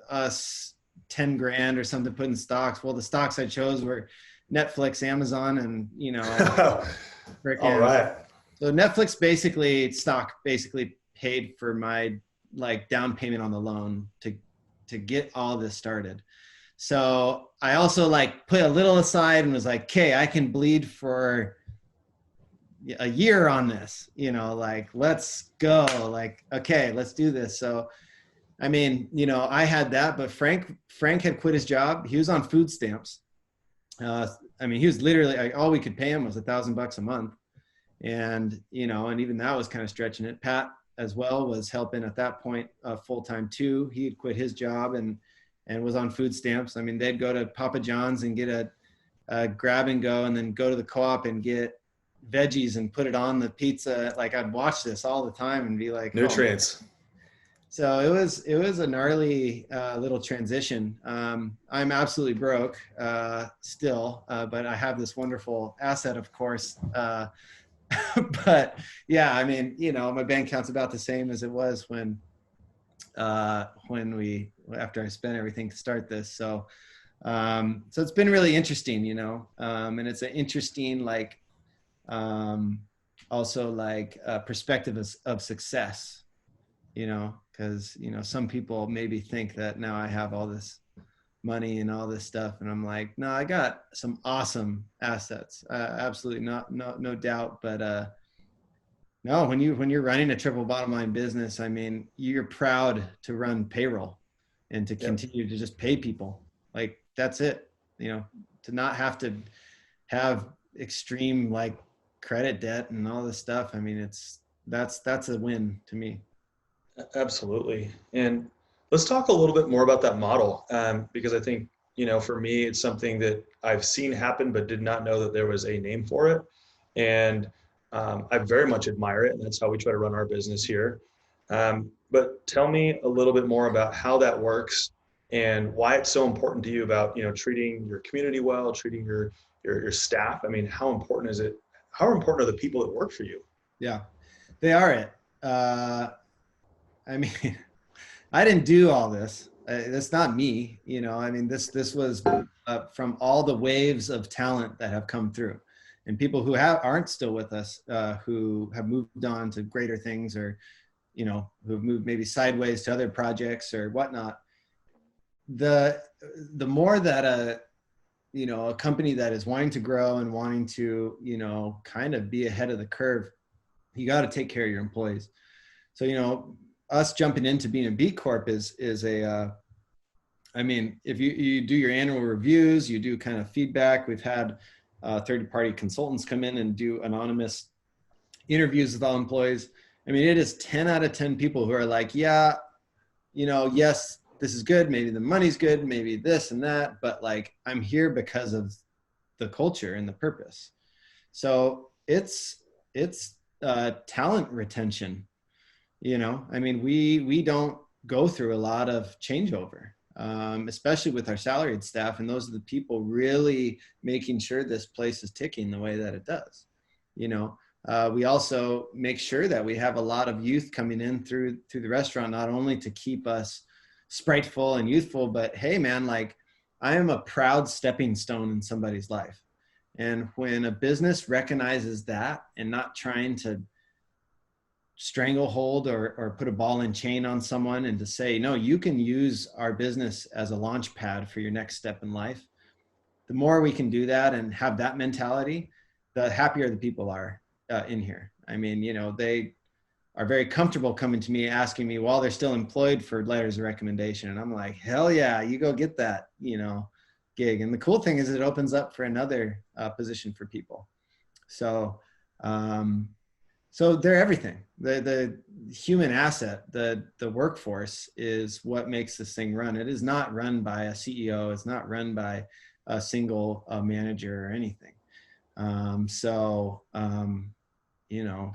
us 10 grand or something to put in stocks. Well, the stocks I chose were Netflix, Amazon, and, you know, all right. So Netflix stock basically paid for my like down payment on the loan to get all this started. So I also like put a little aside and was like, okay, I can bleed for a year on this, you know, like, let's go, like, okay, let's do this. So, I mean, you know, I had that, but Frank had quit his job. He was on food stamps. I mean, he was literally, all we could pay him was $1,000 a month. And, you know, and even that was kind of stretching it. Pat as well was helping at that point full-time too. He had quit his job and was on food stamps. I mean, they'd go to Papa John's and get a grab and go, and then go to the co-op and get veggies and put it on the pizza. Like, I'd watch this all the time and be like, nutrients. Oh. So it was a gnarly little transition. I'm absolutely broke still, but I have this wonderful asset, of course. But yeah, I mean, you know, my bank account's about the same as it was when after I spent everything to start this. So it's been really interesting, you know, and it's an interesting, like, also like perspective of success, you know, because, you know, some people maybe think that now I have all this money and all this stuff, and I'm like, no, I got some awesome assets, absolutely, no doubt. But no, when you're running a triple bottom line business, I mean, you're proud to run payroll. and to Yep. continue to just pay people. Like, that's it, you know, to not have to have extreme like credit debt and all this stuff. I mean, that's a win to me. Absolutely. And let's talk a little bit more about that model, because I think, for me, it's something that I've seen happen, but did not know that there was a name for it. And I very much admire it. And that's how we try to run our business here. But tell me a little bit more about how that works and why it's so important to you about, treating your community well, treating your staff. I mean, how important is it? How important are the people that work for you? Yeah, they are it. I mean, I didn't do all this. That's not me, I mean, this was from all the waves of talent that have come through, and people who aren't still with us, who have moved on to greater things, or who've moved maybe sideways to other projects or whatnot. The more that a company that is wanting to grow and wanting to kind of be ahead of the curve, you got to take care of your employees. So us jumping into being a B Corp is I mean, if you do your annual reviews, you do kind of feedback. We've had third-party consultants come in and do anonymous interviews with all employees. I mean, it is 10 out of 10 people who are like, yeah, yes, this is good. Maybe the money's good, maybe this and that, but like, I'm here because of the culture and the purpose. So it's talent retention. I mean, we don't go through a lot of changeover, especially with our salaried staff. And those are the people really making sure this place is ticking the way that it does. We also make sure that we have a lot of youth coming in through the restaurant, not only to keep us spriteful and youthful, but hey man, like, I am a proud stepping stone in somebody's life. And when a business recognizes that and not trying to stranglehold or put a ball and chain on someone, and to say, no, you can use our business as a launch pad for your next step in life, the more we can do that and have that mentality, the happier the people are in here. I mean, they are very comfortable coming to me, asking me while they're still employed for letters of recommendation. And I'm like, hell yeah, you go get that, gig. And the cool thing is it opens up for another position for people. So, so they're everything. The human asset, the workforce is what makes this thing run. It is not run by a CEO. It's not run by a single manager or anything.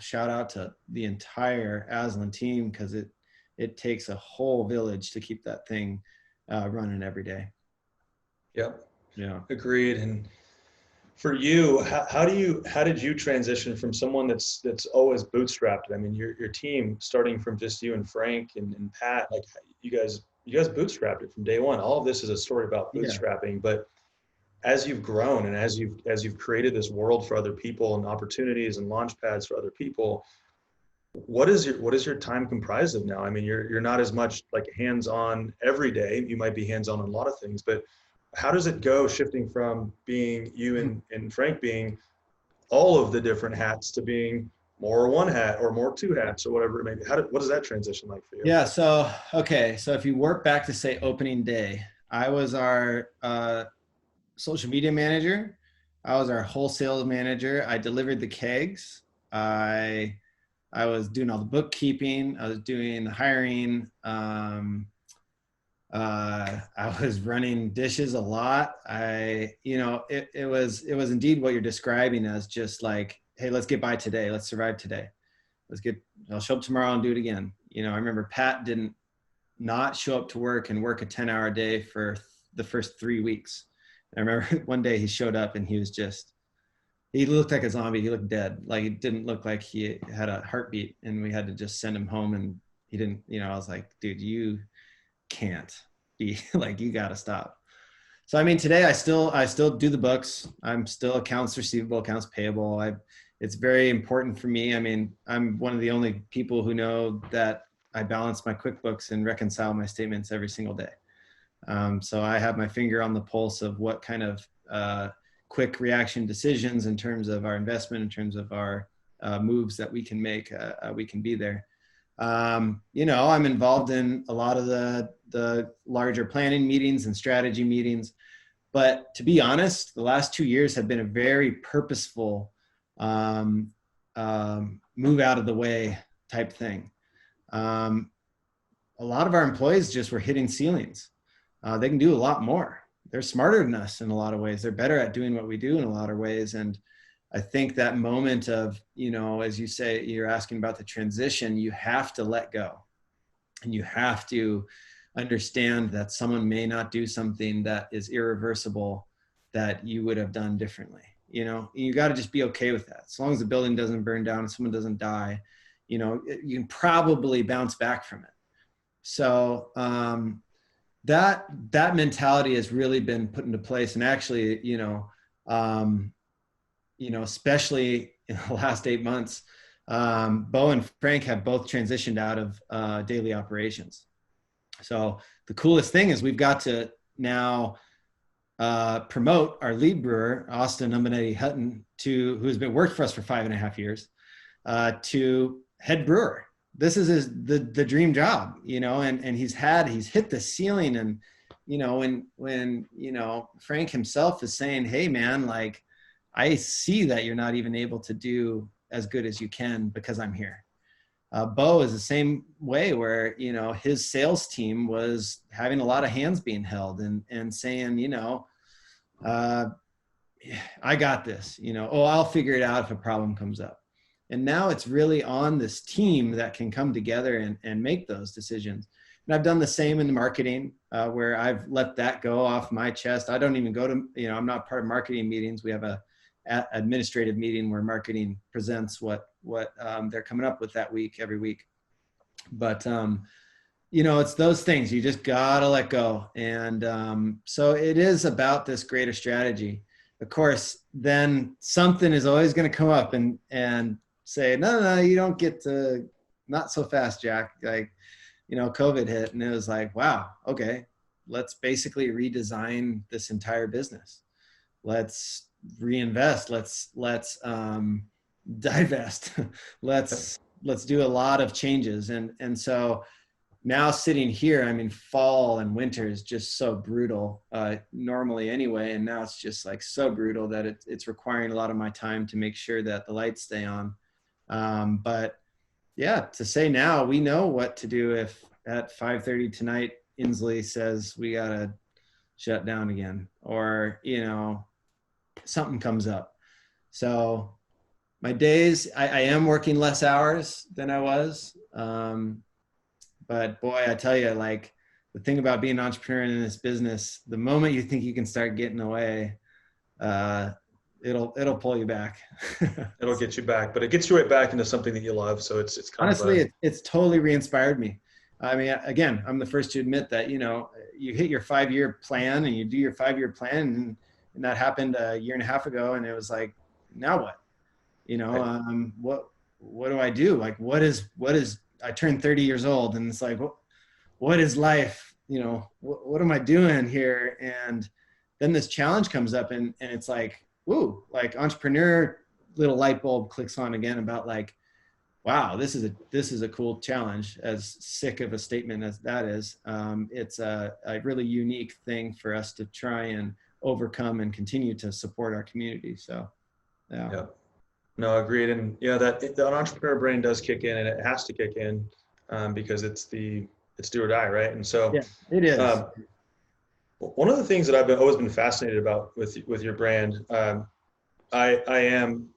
Shout out to the entire Aslan team, because it takes a whole village to keep that thing running every day. Yep. Yeah. Agreed. And for you, how did you transition from someone that's always bootstrapped? I mean, your team, starting from just you and Frank and Pat, like you guys bootstrapped it from day one. All of this is a story about bootstrapping, yeah. But as you've grown and as you've created this world for other people and opportunities and launch pads for other people, what is your time comprised of now? I mean, you're not as much like hands-on every day. You might be hands-on on a lot of things, but how does it go shifting from being you and Frank being all of the different hats to being more one hat or more two hats or whatever it may be? What does that transition like for you? Yeah. So if you work back to, say, opening day, I was our social media manager. I was our wholesale manager. I delivered the kegs. I was doing all the bookkeeping. I was doing the hiring. I was running dishes a lot. It was indeed what you're describing as just like, hey, let's get by today. Let's survive today. I'll show up tomorrow and do it again. I remember Pat didn't not show up to work and work a 10-hour day for the first 3 weeks. I remember one day he showed up and he looked like a zombie. He looked dead. Like, it didn't look like he had a heartbeat, and we had to just send him home. And he didn't, I was like, dude, you can't be like, you got to stop. So, I mean, today I still do the books. I'm still accounts receivable, accounts payable. It's very important for me. I mean, I'm one of the only people who know that I balance my QuickBooks and reconcile my statements every single day. So I have my finger on the pulse of what kind of quick reaction decisions in terms of our investment, in terms of our moves that we can make, we can be there. You know, I'm involved in a lot of the larger planning meetings and strategy meetings. But to be honest, the last 2 years have been a very purposeful move out of the way type thing. A lot of our employees just were hitting ceilings. They can do a lot more. They're smarter than us in a lot of ways. They're better at doing what we do in a lot of ways. And I think that moment of, you know, as you say, you're asking about the transition, you have to let go. And you have to understand that someone may not do something that is irreversible that you would have done differently. You know, you got to just be okay with that. As long as the building doesn't burn down and someone doesn't die, you know, you can probably bounce back from it. So that mentality has really been put into place. And actually, you know, especially in the last 8 months, Bo and Frank have both transitioned out of daily operations. So the coolest thing is we've got to now promote our lead brewer, Austin Umbanetti Hutton, who's been worked for us for 5.5 years, to head brewer. This is the dream job, you know, and he's hit the ceiling. And, you know, when, you know, Frank himself is saying, hey man, like, I see that you're not even able to do as good as you can because I'm here. Bo is the same way, where, you know, his sales team was having a lot of hands being held and saying, you know, I got this, you know, oh, I'll figure it out if a problem comes up. And now it's really on this team that can come together and make those decisions. And I've done the same in the marketing, where I've let that go off my chest. I don't even go to, you know, I'm not part of marketing meetings. We have a administrative meeting where marketing presents what they're coming up with that week, every week. But, you know, it's those things you just gotta let go. And so it is about this greater strategy. Of course, then something is always going to come up and say, no, you don't get to, not so fast, Jack. Like, you know, COVID hit and it was like, wow, okay, let's basically redesign this entire business. Let's reinvest. Let's divest. let's do a lot of changes. And so now sitting here, I mean, fall and winter is just so brutal, normally anyway. And now it's just like so brutal that it's requiring a lot of my time to make sure that the lights stay on. But yeah, to say now, we know what to do if at 5:30 tonight, Inslee says we got to shut down again, or, you know, something comes up. So my days, I am working less hours than I was. But boy, I tell you, like, the thing about being an entrepreneur in this business, the moment you think you can start getting away, it'll pull you back. It'll get you back, but it gets you right back into something that you love. So it's kind honestly, of it's totally re-inspired me. I mean, again, I'm the first to admit that, you know, you hit your 5-year plan and you do your 5-year plan, and that happened a year and a half ago. And it was like, now what? You know, right. What do I do? Like, what is, I turned 30 years old, and it's like, what is life? You know, what am I doing here? And then this challenge comes up, and it's like, woo, like, entrepreneur, little light bulb clicks on again about like, wow, this is a cool challenge. As sick of a statement as that is, it's a really unique thing for us to try and overcome and continue to support our community. So, yeah. No, agreed. And yeah, that entrepreneur brain does kick in, and it has to kick in, because it's do or die, right? And so yeah, it is. One of the things that I've always been fascinated about with your brand, I am,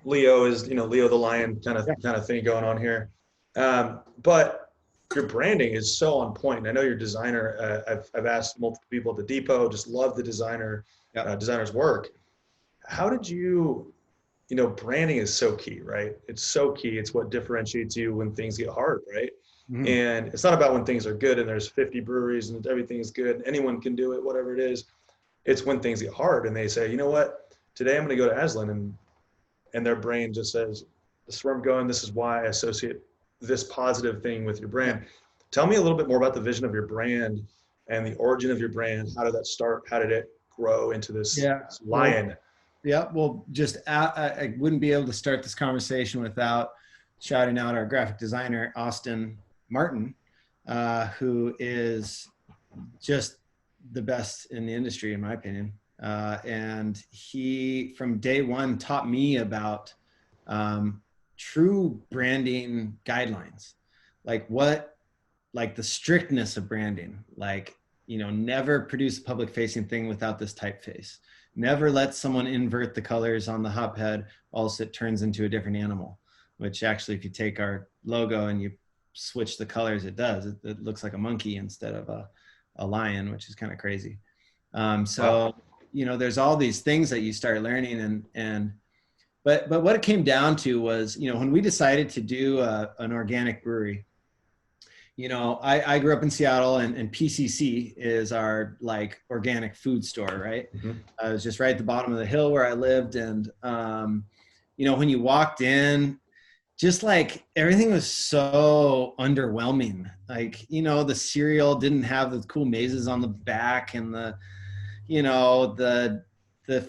Leo is, you know, Leo the lion kind of thing going on here, but your branding is so on point. And I know your designer. I've asked multiple people at the depot, just love the designer's work. How did you? You know, branding is so key, right? It's so key. It's what differentiates you when things get hard, right? Mm-hmm. And it's not about when things are good and there's 50 breweries and everything is good, anyone can do it, whatever it is. It's when things get hard and they say, you know what, today I'm going to go to Aslan, and their brain just says, this is where I'm going. This is why I associate this positive thing with your brand. Tell me a little bit more about the vision of your brand and the origin of your brand. How did that start? How did it grow into this lion? Yeah, well, just I wouldn't be able to start this conversation without shouting out our graphic designer, Austin Martin, who is just the best in the industry, in my opinion. And he, from day one, taught me about true branding guidelines, like the strictness of branding, like, never produce a public facing thing without this typeface. Never let someone invert the colors on the hophead, else it turns into a different animal, which actually, if you take our logo and you switch the colors, it does. It looks like a monkey instead of a lion, which is kind of crazy. Wow. There's all these things that you start learning, but what it came down to was, when we decided to do an organic brewery, I grew up in Seattle, and PCC is our like organic food store, right? Mm-hmm. I was just right at the bottom of the hill where I lived. And, when you walked in, just like everything was so underwhelming. Like, the cereal didn't have the cool mazes on the back, and the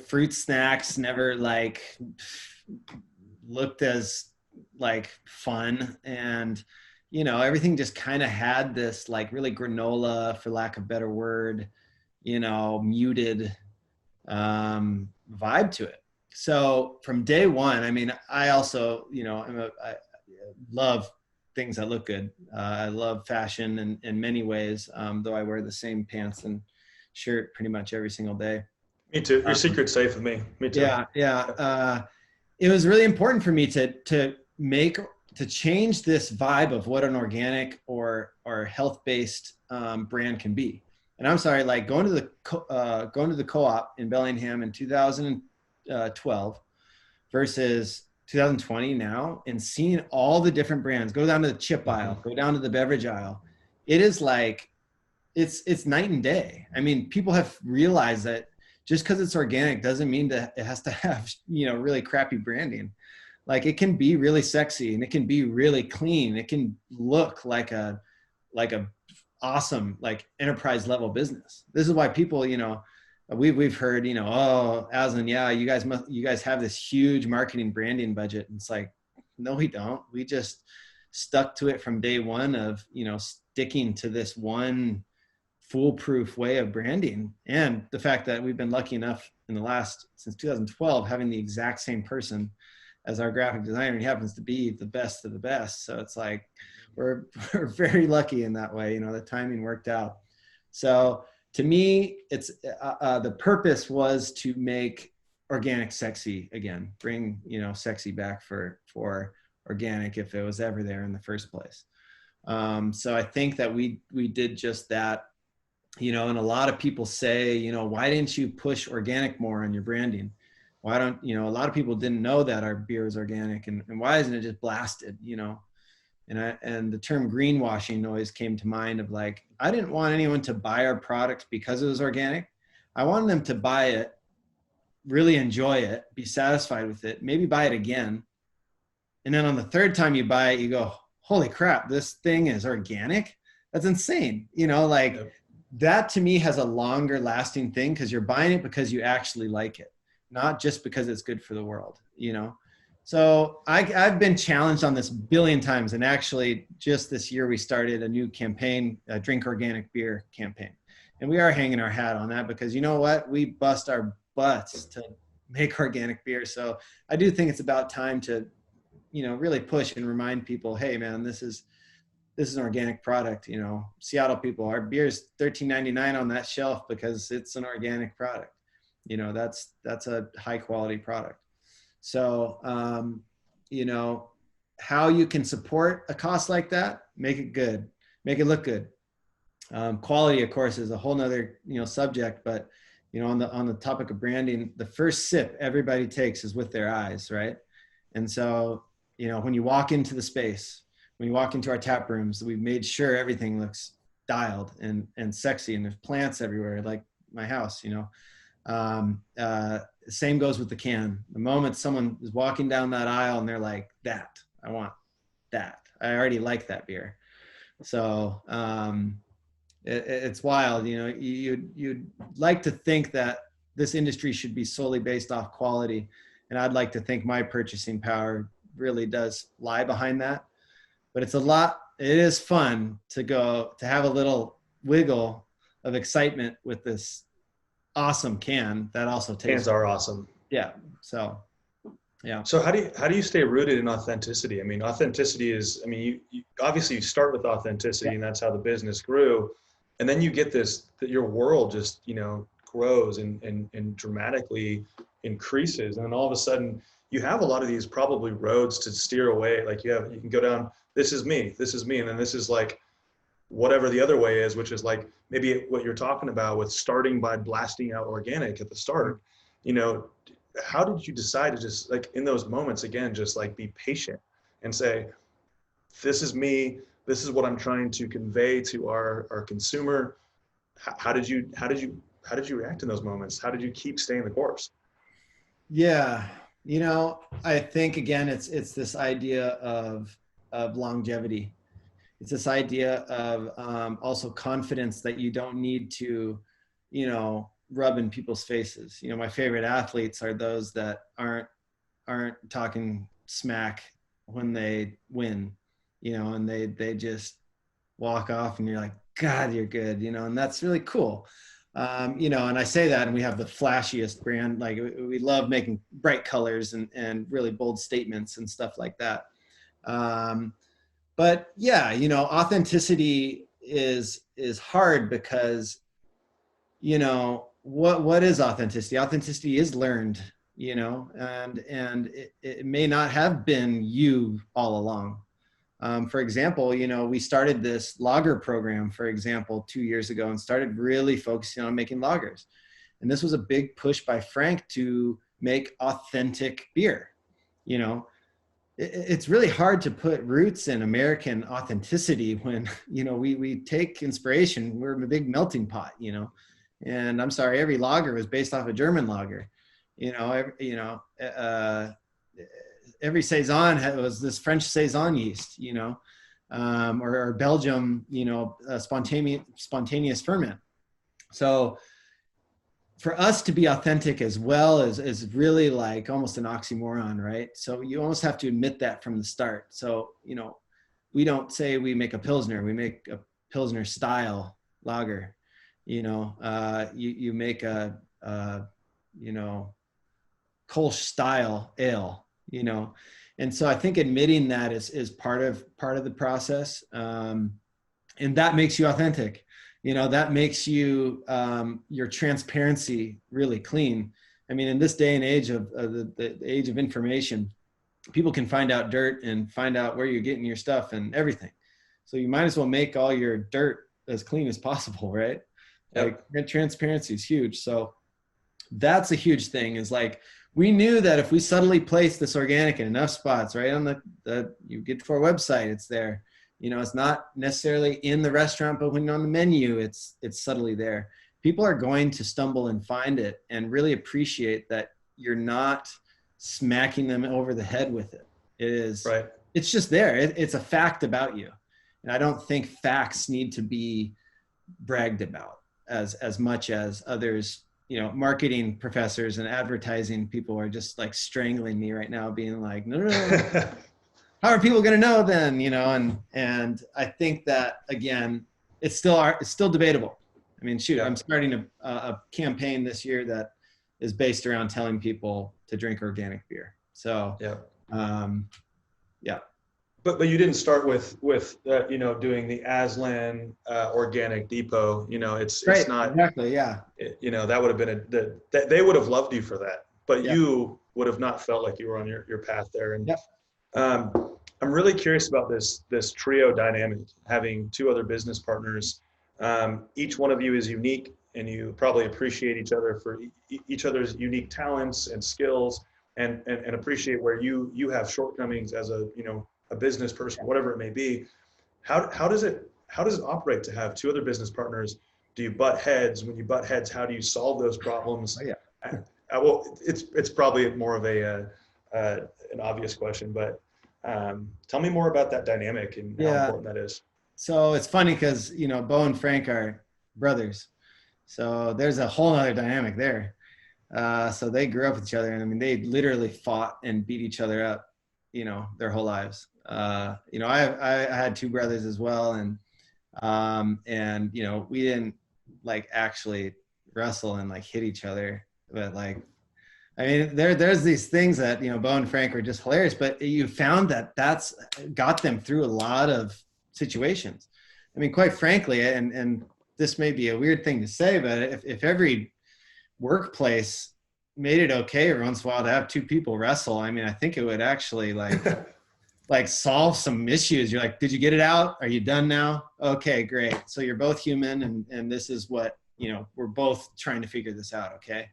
fruit snacks never like looked as like fun. And, everything just kind of had this like really granola, for lack of a better word, muted vibe to it. So from day one, I mean, I also, I love things that look good. I love fashion in many ways, though I wear the same pants and shirt pretty much every single day. Me too. Your secret's safe with me. Me too. Yeah. It was really important for me to change this vibe of what an organic or health-based brand can be. And I'm sorry, like going to the co-op in Bellingham in 2012 versus 2020 now, and seeing all the different brands, go down to the chip aisle, go down to the beverage aisle. It is like, it's night and day. I mean, people have realized that just because it's organic doesn't mean that it has to have, really crappy branding. Like, it can be really sexy, and it can be really clean. It can look like a awesome, like enterprise level business. This is why people, we've heard, oh, Aslan, yeah, you guys have this huge marketing branding budget. And it's like, no, we don't. We just stuck to it from day one of, sticking to this one foolproof way of branding. And the fact that we've been lucky enough since 2012, having the exact same person as our graphic designer. He happens to be the best of the best. So it's like, we're very lucky in that way. The timing worked out. So to me, it's the purpose was to make organic sexy again, bring, sexy back for organic, if it was ever there in the first place. So I think that we did just that, and a lot of people say, why didn't you push organic more on your branding? Why don't, a lot of people didn't know that our beer is organic, and why isn't it just blasted, and the term greenwashing always came to mind of like, I didn't want anyone to buy our product because it was organic. I wanted them to buy it, really enjoy it, be satisfied with it, maybe buy it again. And then on the third time you buy it, you go, holy crap, this thing is organic. That's insane. Yep. That to me has a longer lasting thing, because you're buying it because you actually like it, not just because it's good for the world, So I've been challenged on this a billion times. And actually just this year, we started a new campaign, a Drink Organic Beer campaign. And we are hanging our hat on that, because you know what? We bust our butts to make organic beer. So I do think it's about time to, really push and remind people, hey man, this is an organic product. Seattle people, our beer is $13.99 on that shelf because it's an organic product. That's a high quality product. So, how you can support a cost like that, make it good, make it look good. Quality, of course, is a whole nother, subject, but, on the topic of branding, the first sip everybody takes is with their eyes, right? And so, when you walk into the space, when you walk into our tap rooms, we've made sure everything looks dialed and sexy, and there's plants everywhere, like my house, same goes with the can. The moment someone is walking down that aisle and they're like, that, I want that. I already like that beer. So it's wild. You'd like to think that this industry should be solely based off quality. And I'd like to think my purchasing power really does lie behind that. But it is fun to have a little wiggle of excitement with this awesome can that also tastes. Cans are awesome. Yeah. So, yeah. So how do you stay rooted in authenticity? I mean, authenticity is, I mean, you obviously you start with authenticity, and that's how the business grew. And then you get this, that your world just, grows and dramatically increases. And then all of a sudden you have a lot of these probably roads to steer away. Like you can go down, this is me. And then this is like whatever the other way is, which is like maybe what you're talking about with starting by blasting out organic at the start. How did you decide to just, like, in those moments, again, just like be patient and say, this is me, this is what I'm trying to convey to our consumer? How did you react in those moments? How did you keep staying the course? Yeah. I think, again, it's this idea of longevity. It's this idea of also confidence that you don't need to, rub in people's faces. My favorite athletes are those that aren't talking smack when they win, and they just walk off and you're like, God, you're good, and that's really cool. And I say that, and we have the flashiest brand, like we love making bright colors and really bold statements and stuff like that. But yeah, authenticity is hard because, what is authenticity? Authenticity is learned, and it may not have been you all along. For example, we started this lager program, for example, 2 years ago, and started really focusing on making lagers. And this was a big push by Frank to make authentic beer. It's really hard to put roots in American authenticity when, we take inspiration. We're a big melting pot, and I'm sorry, every lager was based off a German lager. Every Saison was this French Saison yeast, or Belgium, spontaneous ferment. So for us to be authentic as well is really like almost an oxymoron, right? So you almost have to admit that from the start. So, we don't say we make a Pilsner, we make a Pilsner style lager. You make a Kolsch style ale, and so I think admitting that is part of the process, and that makes you authentic. That makes you your transparency really clean. I mean, in this day and age of the age of information, people can find out dirt and find out where you're getting your stuff and everything. So you might as well make all your dirt as clean as possible, right? Yep. Like transparency is huge. So that's a huge thing, is like, we knew that if we subtly place this organic in enough spots, right on you get to our website, it's there. It's not necessarily in the restaurant, but when on the menu, it's subtly there. People are going to stumble and find it and really appreciate that you're not smacking them over the head with it. It is right. It's just there. It's a fact about you. And I don't think facts need to be bragged about as much as others. Marketing professors and advertising people are just like strangling me right now, being like, no. How are people going to know then? And I think that, again, it's still debatable. I mean, shoot, I'm starting a campaign this year that is based around telling people to drink organic beer. So, But you didn't start with doing the Aslan organic depot. It's not exactly. Yeah. That would have been they would have loved you for that, but you would have not felt like you were on your path there. And I'm really curious about this trio dynamic, having two other business partners. Each one of you is unique, and you probably appreciate each other for each other's unique talents and skills, and appreciate where you have shortcomings as a business person, whatever it may be. How does it operate to have two other business partners? Do you butt heads? When you butt heads, how do you solve those problems? Well, it's probably more of an obvious question, but tell me more about that dynamic and how important that is. So it's funny because Bo and Frank are brothers, so there's a whole other dynamic there. So they grew up with each other, and I mean, they literally fought and beat each other up their whole lives. I had two brothers as well. And we didn't like actually wrestle and like hit each other, but like, I mean, there's these things that, Bo and Frank are just hilarious, but you found that that's got them through a lot of situations. I mean, quite frankly, and this may be a weird thing to say, but if every workplace made it okay every once in a while to have two people wrestle, I mean, I think it would actually like solve some issues. You're like, did you get it out? Are you done now? Okay, great. So you're both human, and this is what, we're both trying to figure this out. Okay.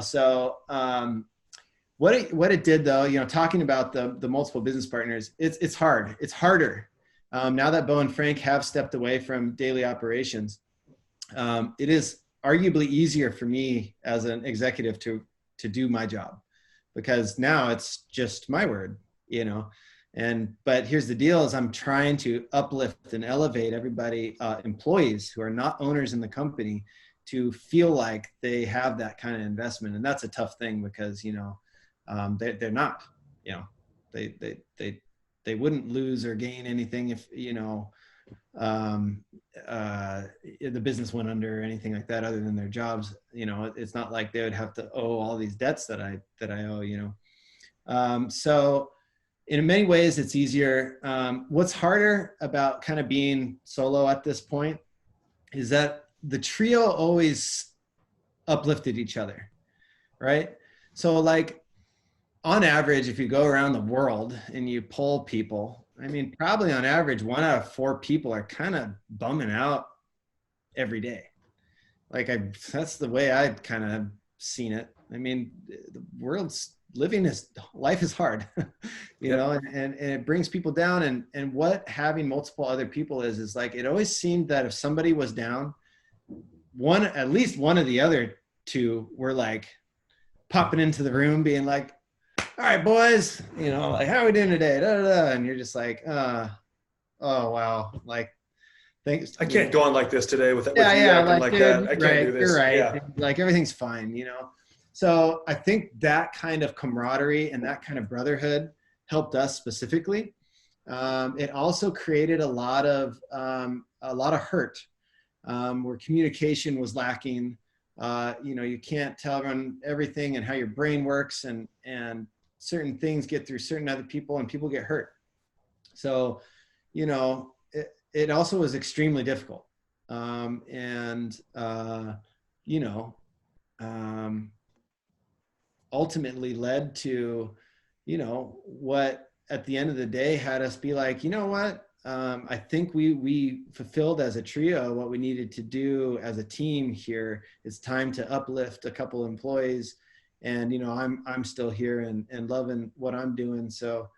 So what it did though, talking about the multiple business partners, it's hard. It's harder. Now that Bo and Frank have stepped away from daily operations, it is arguably easier for me as an executive to do my job, because now it's just my word, but here's the deal is I'm trying to uplift and elevate everybody, employees who are not owners in the company, to feel like they have that kind of investment. And that's a tough thing because, they're not, they wouldn't lose or gain anything if, the business went under or anything like that, other than their jobs. It's not like they would have to owe all these debts that I owe, so in many ways it's easier. What's harder about kind of being solo at this point is that the trio always uplifted each other, right? So like on average, if you go around the world and you poll people, I mean, probably on average, 1 out of 4 people are kind of bumming out every day. Like that's the way I've kind of seen it. I mean, the world's life is hard, and it brings people down. And what having multiple other people is like, it always seemed that if somebody was down, at least one of the other two were like popping into the room being like, all right, boys, like, how are we doing today? Da, da, da. And you're just like, oh, wow. Like, thanks. I can't go on like this today with you Yeah, acting like dude, that. I can't do this. You're right. Yeah. Like everything's fine, So I think that kind of camaraderie and that kind of brotherhood helped us specifically. It also created a lot of hurt, where communication was lacking. You can't tell everyone everything and how your brain works, and certain things get through certain other people and people get hurt. So, it also was extremely difficult. Ultimately led to, what at the end of the day had us be like, you know what? I think we fulfilled as a trio what we needed to do as a team here. It's time to uplift a couple employees, and I'm still here and loving what I'm doing. So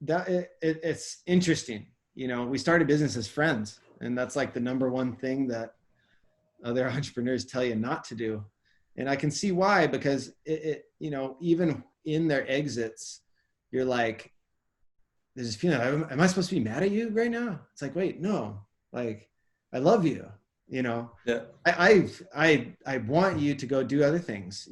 it's interesting. We started business as friends, and that's like the number one thing that other entrepreneurs tell you not to do. And I can see why, because even in their exits, you're like, there's this feeling, am I supposed to be mad at you right now? It's like, wait, no, like, I love you, Yeah. I want you to go do other things.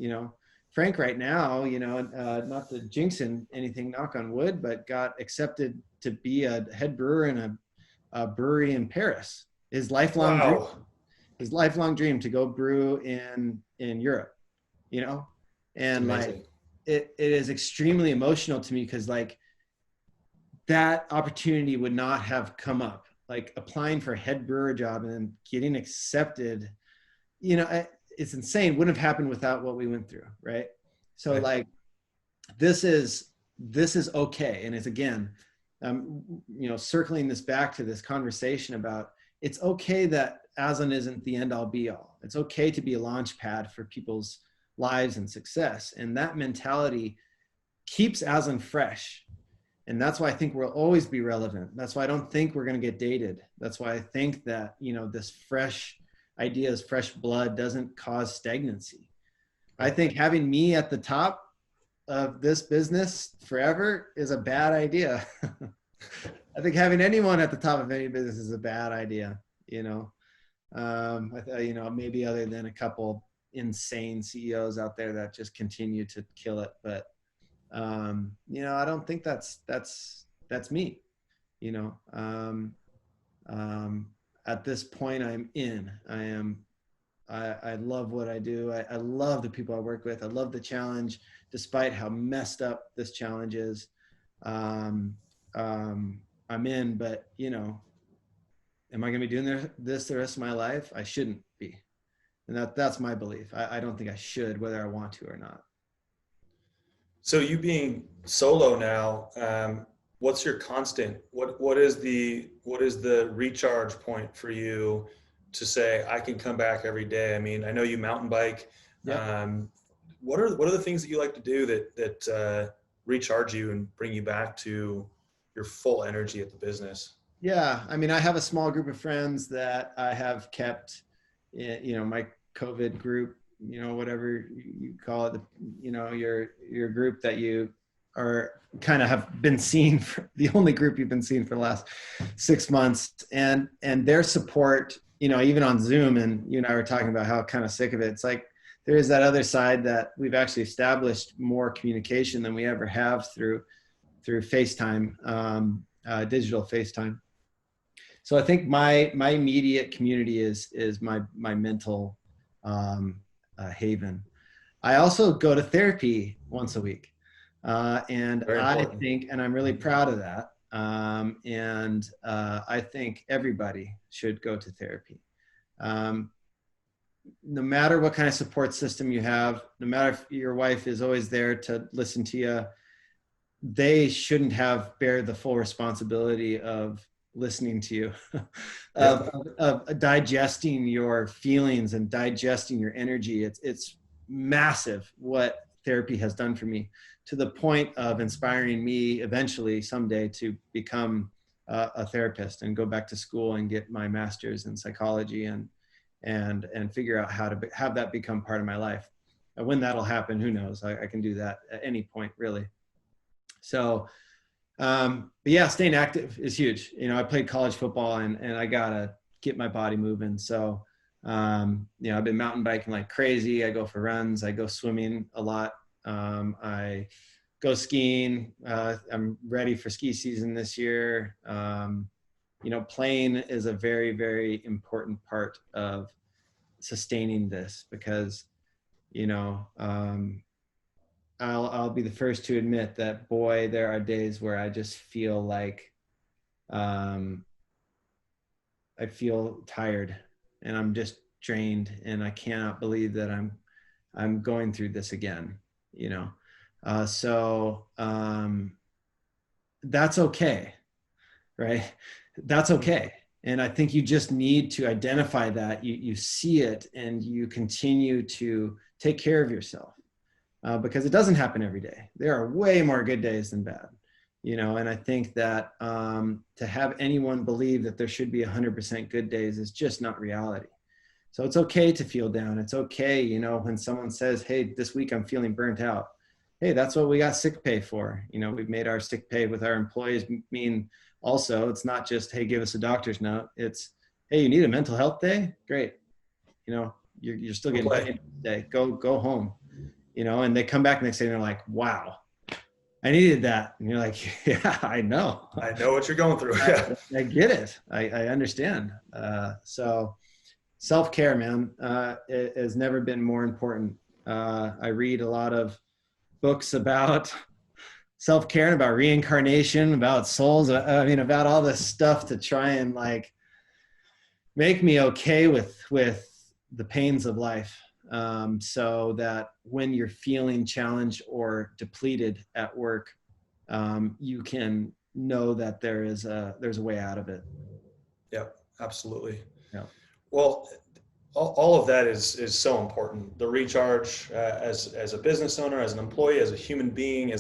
Frank right now, not to jinx anything, knock on wood, but got accepted to be a head brewer in a brewery in Paris. His lifelong dream to go brew in Europe, and like, it is extremely emotional to me, because like that opportunity would not have come up, like applying for a head brewer job and then getting accepted, it's insane. Wouldn't have happened without what we went through. Right. So like, this is okay. And it's, again, circling this back to this conversation about, it's okay that Aslan isn't the end all be all. It's okay to be a launch pad for people's lives and success. And that mentality keeps Aslan fresh. And that's why I think we'll always be relevant. That's why I don't think we're going to get dated. That's why I think that, this fresh ideas, fresh blood doesn't cause stagnancy. I think having me at the top of this business forever is a bad idea. I think having anyone at the top of any business is a bad idea, maybe other than a couple insane CEOs out there that just continue to kill it. But I don't think that's me, at this point I love what I do. I love the people I work with. I love the challenge, despite how messed up this challenge is. I'm in, but am I going to be doing this the rest of my life? I shouldn't be. And that's my belief. I don't think I should, whether I want to or not. So you being solo now, what's your constant? What is the recharge point for you to say I can come back every day? I mean, I know you mountain bike. Yeah. What are the things that you like to do that recharge you and bring you back to your full energy at the business? Yeah. I mean, I have a small group of friends that I have kept, my COVID group, whatever you call it, your group that you are kind of have been seeing, for the only group you've been seeing for the last 6 months, and their support, even on Zoom, and you and I were talking about how kind of sick of it. It's like, there is that other side that we've actually established more communication than we ever have through FaceTime, digital FaceTime. So I think my immediate community is my mental haven. I also go to therapy once a week, and I think, and I'm really proud of that. I think everybody should go to therapy. No matter what kind of support system you have, no matter if your wife is always there to listen to you, they shouldn't bear the full responsibility of listening to you, of digesting your feelings and digesting your energy. It's massive what therapy has done for me, to the point of inspiring me eventually someday to become a therapist and go back to school and get my master's in psychology and figure out how to have that become part of my life. And when that'll happen, who knows? I can do that at any point, really. So, but yeah, staying active is huge. I played college football and I gotta get my body moving. So, I've been mountain biking like crazy. I go for runs. I go swimming a lot. I go skiing. I'm ready for ski season this year. Playing is a very, very important part of sustaining this, because, I'll be the first to admit that, boy, there are days where I just feel like, I feel tired and I'm just drained, and I cannot believe that I'm going through this again, so that's okay. Right. That's okay. And I think you just need to identify that, you see it, and you continue to take care of yourself, because it doesn't happen every day. There are way more good days than bad, and I think that to have anyone believe that there should be 100% good days is just not reality. So it's okay to feel down. It's okay, when someone says, hey, this week I'm feeling burnt out. Hey, that's what we got sick pay for. We've made our sick pay with our employees mean also, it's not just, hey, give us a doctor's note. It's, hey, you need a mental health day? Great. You're still getting paid today. Go home. And they come back next day and they're like, wow, I needed that. And you're like, yeah, I know. I know what you're going through. Yeah. I get it. I understand. So self-care, man, it has never been more important. I read a lot of books about self-care and about reincarnation, about souls, about all this stuff to try and make me okay with the pains of life. So that when you're feeling challenged or depleted at work, you can know that there's a way out of it. Yeah, absolutely. Yeah. Well, all of that is so important. The recharge, as a business owner, as an employee, as a human being,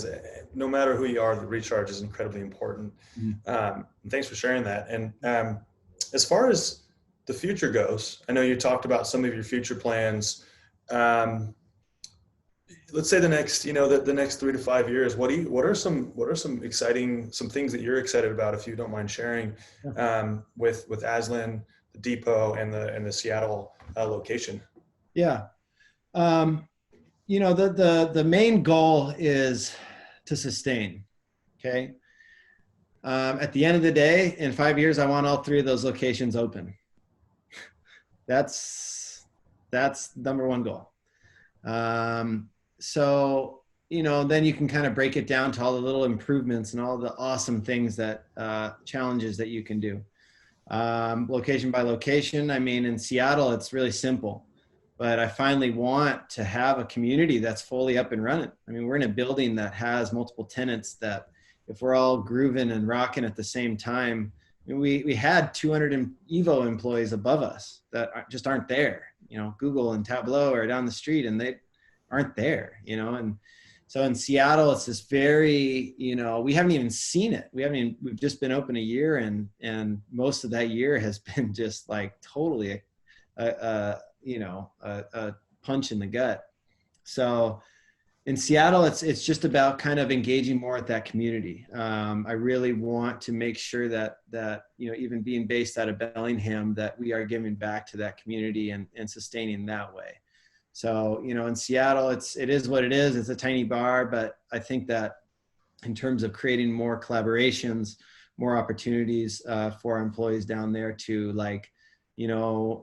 no matter who you are, the recharge is incredibly important. Mm-hmm. Thanks for sharing that. And as far as the future goes, I know you talked about some of your future plans. Let's say the next 3 to 5 years. What are some exciting things that you're excited about, if you don't mind sharing, with Aslan, the depot, and the Seattle location? Yeah. The main goal is to sustain. Okay. At the end of the day, in 5 years, I want all 3 of those locations open. That's number one goal. So, you know, then you can kind of break it down to all the little improvements and all the awesome things that, challenges that you can do. Location by location. I mean, in Seattle, it's really simple, but I finally want to have a community that's fully up and running. I mean, we're in a building that has multiple tenants that if we're all grooving and rocking at the same time, I mean, we had 200 Evo employees above us that just aren't there. You know, Google and Tableau are down the street and they aren't there, you know, and so in Seattle, it's this very, you know, we haven't even seen it. We've just been open a year and most of that year has been just like totally, you know, a punch in the gut. So in Seattle, it's just about kind of engaging more with that community. I really want to make sure that, you know, even being based out of Bellingham, that we are giving back to that community and sustaining that way. So, you know, in Seattle, it is what it is. It's a tiny bar, but I think that in terms of creating more collaborations, more opportunities for our employees down there to like, you know,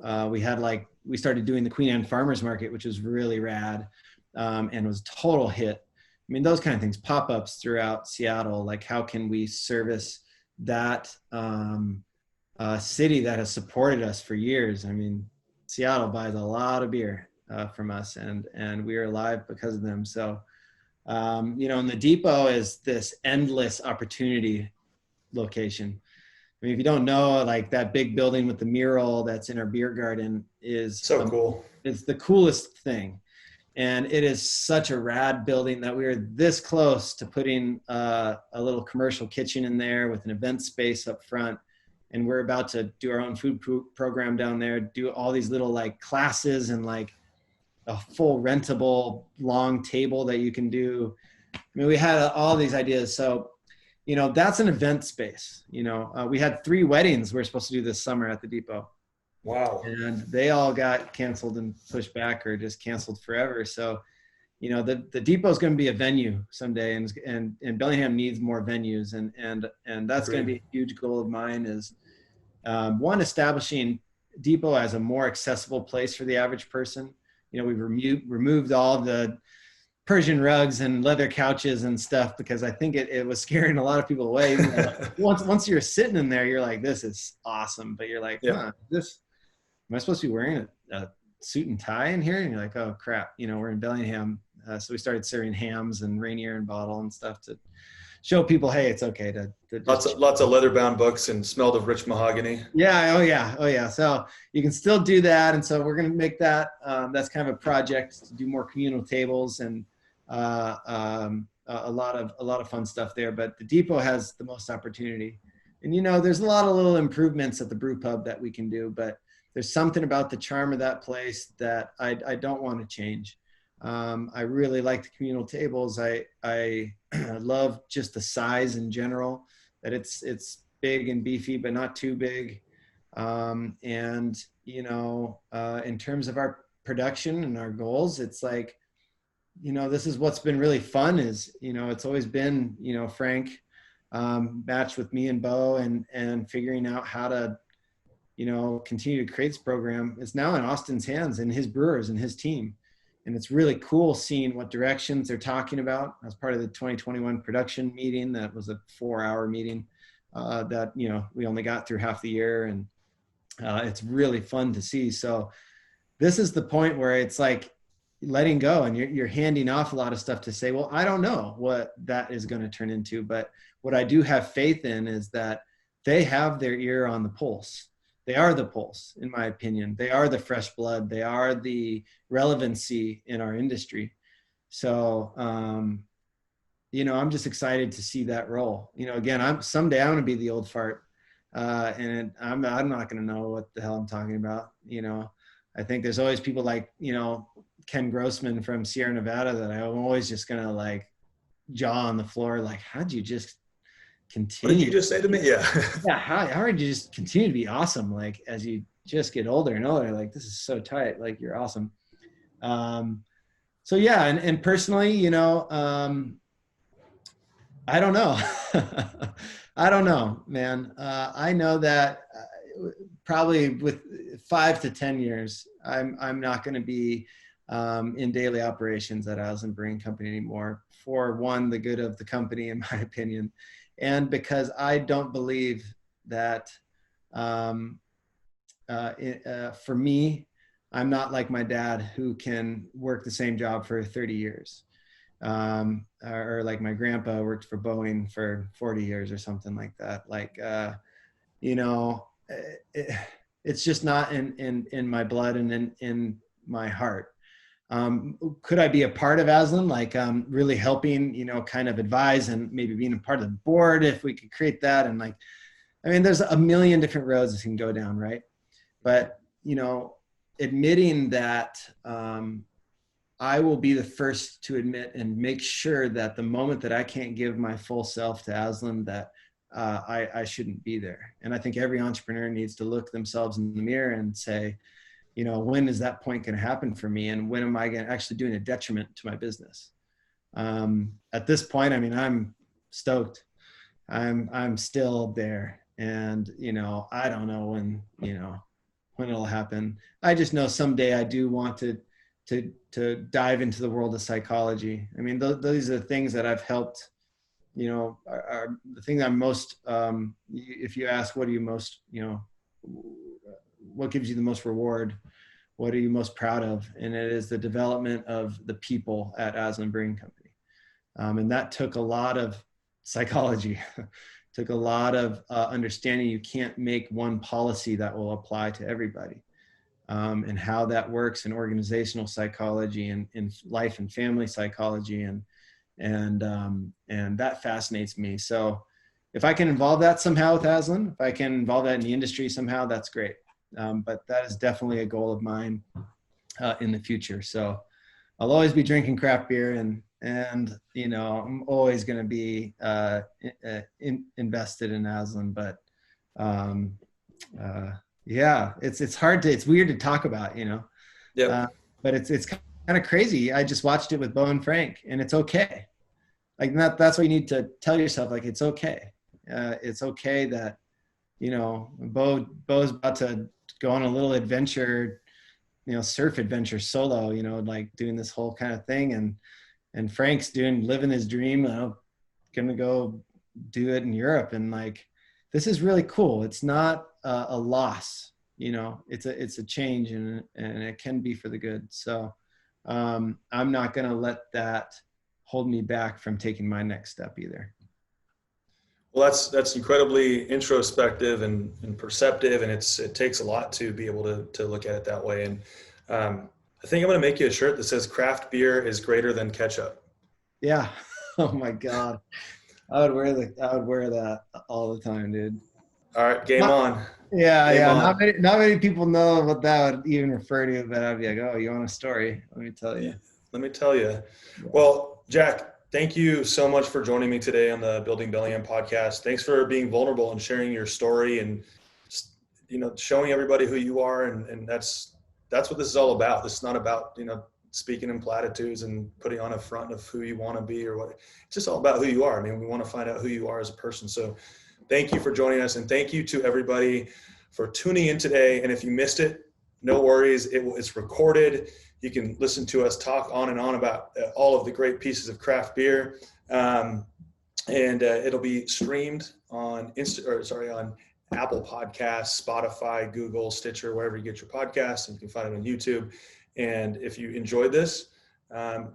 we started doing the Queen Anne Farmers Market, which was really rad and was a total hit. I mean, those kind of things, pop-ups throughout Seattle, like how can we service that city that has supported us for years? I mean, Seattle buys a lot of beer from us and we are alive because of them. So, you know, and the depot is this endless opportunity location. I mean, if you don't know, like that big building with the mural that's in our beer garden is So cool. It's the coolest thing. And it is such a rad building that we are this close to putting a little commercial kitchen in there with an event space up front. And we're about to do our own food program down there, do all these little like classes and like a full rentable long table that you can do. I mean, we had all these ideas. So, you know, that's an event space. You know, we had 3 weddings we're supposed to do this summer at the depot. Wow. And they all got canceled and pushed back or just canceled forever. So, you know, the depot is going to be a venue someday, and Bellingham needs more venues. And that's going to be a huge goal of mine is one, establishing depot as a more accessible place for the average person. You know, we've removed all the Persian rugs and leather couches and stuff because I think it was scaring a lot of people away. Once you're sitting in there, you're like, this is awesome. But you're like, am I supposed to be wearing a suit and tie in here? And you're like, oh crap, you know, we're in Bellingham. So we started serving hams and Rainier and bottle and stuff to show people, hey, it's okay to lots of leather bound books and smelled of rich mahogany. Yeah. Oh yeah. So you can still do that. And so we're going to make that, that's kind of a project to do more communal tables and a lot of fun stuff there. But the depot has the most opportunity. And, you know, there's a lot of little improvements at the brew pub that we can do, but there's something about the charm of that place that I don't want to change. I really like the communal tables. I love just the size in general, that it's big and beefy, but not too big. And, you know, in terms of our production and our goals, it's like, you know, this is what's been really fun is, you know, it's always been, you know, Frank matched with me and Bo and figuring out how to, you know, continue to create this program. It's now in Austin's hands and his brewers and his team. And it's really cool seeing what directions they're talking about. As part of the 2021 production meeting, that was a 4-hour meeting that, you know, we only got through half the year, and it's really fun to see. So this is the point where it's like letting go, and you're handing off a lot of stuff to say, well, I don't know what that is going to turn into, but what I do have faith in is that they have their ear on the pulse. They are the pulse, in my opinion. They are the fresh blood. They are the relevancy in our industry. So, you know, I'm just excited to see that role. You know, again, someday I'm going to be the old fart, and I'm not going to know what the hell I'm talking about. You know, I think there's always people like, you know, Ken Grossman from Sierra Nevada that I'm always just going to like jaw on the floor. Like, how'd you just continue? What did you just say to me? Yeah. Yeah. How did you just continue to be awesome? Like, as you just get older and older, like, this is so tight. Like, you're awesome. So yeah. And personally, you know, I don't know. I don't know, man. I know that probably with 5 to 10 years, I'm not going to be in daily operations at Aslan Brewing Company anymore. For one, the good of the company, in my opinion, and because I don't believe that for me, I'm not like my dad who can work the same job for 30 years. Or like my grandpa worked for Boeing for 40 years or something like that. Like, you know, it's just not in my blood and in my heart. Could I be a part of Aslan, like really helping, you know, kind of advise and maybe being a part of the board if we could create that? And like, I mean, there's a million different roads this can go down, right? But, you know, admitting that I will be the first to admit and make sure that the moment that I can't give my full self to Aslan, that I shouldn't be there. And I think every entrepreneur needs to look themselves in the mirror and say, you know, when is that point going to happen for me? And when am I actually doing a detriment to my business? At this point, I mean, I'm stoked. I'm still there. And, you know, I don't know when, you know, when it'll happen. I just know someday I do want to dive into the world of psychology. I mean, those are the things that I've helped, you know, are the thing I'm most, if you ask, what are you most, you know, what gives you the most reward? What are you most proud of? And it is the development of the people at Aslan Brewing Company. And that took a lot of psychology, took a lot of understanding you can't make one policy that will apply to everybody. And how that works in organizational psychology and in life and family psychology. And that fascinates me. So if I can involve that somehow with Aslan, if I can involve that in the industry somehow, that's great. But that is definitely a goal of mine in the future. So I'll always be drinking craft beer and you know, I'm always going to be invested in Aslan, but yeah, it's hard to, it's weird to talk about, you know. Yeah. But it's kind of crazy. I just watched it with Bo and Frank, and it's okay. Like that's what you need to tell yourself. Like, it's okay. It's okay that, you know, Bo's about to go on a little adventure, you know, surf adventure solo, you know, like doing this whole kind of thing. And Frank's living his dream, gonna go do it in Europe. And like, this is really cool. It's not a loss, you know, it's a change, and it can be for the good. So I'm not going to let that hold me back from taking my next step either. Well, that's incredibly introspective and perceptive, and it takes a lot to be able to look at it that way. And I think I'm going to make you a shirt that says "Craft beer is greater than ketchup." Yeah. Oh my God. I would wear that all the time, dude. All right, game on. Yeah, Game yeah. on. Not many people know what that would even refer to, but I'd be like, oh, you want a story? Let me tell you. Let me tell you. Well, Jack, thank you so much for joining me today on the Building Bellingham podcast. Thanks for being vulnerable and sharing your story and, you know, showing everybody who you are. And that's what this is all about. This is not about, you know, speaking in platitudes and putting on a front of who you want to be or what. It's just all about who you are. I mean, we want to find out who you are as a person. So thank you for joining us, and thank you to everybody for tuning in today. And if you missed it, no worries. It's recorded. You can listen to us talk on and on about all of the great pieces of craft beer. And it'll be streamed on on Apple Podcasts, Spotify, Google, Stitcher, wherever you get your podcasts, and you can find it on YouTube. And if you enjoyed this,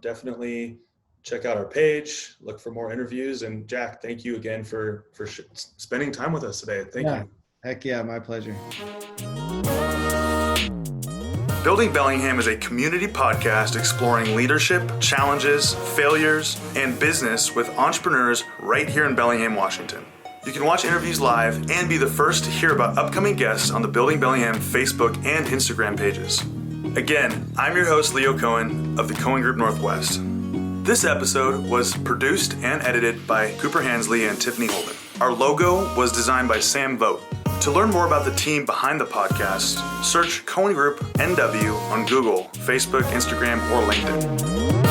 definitely check out our page, look for more interviews. And Jack, thank you again for spending time with us today. Thank you. Heck yeah, my pleasure. Building Bellingham is a community podcast exploring leadership, challenges, failures, and business with entrepreneurs right here in Bellingham, Washington. You can watch interviews live and be the first to hear about upcoming guests on the Building Bellingham Facebook and Instagram pages. Again, I'm your host, Leo Cohen of the Cohen Group Northwest. This episode was produced and edited by Cooper Hansley and Tiffany Holden. Our logo was designed by Sam Vogt. To learn more about the team behind the podcast, search Cohen Group NW on Google, Facebook, Instagram, or LinkedIn.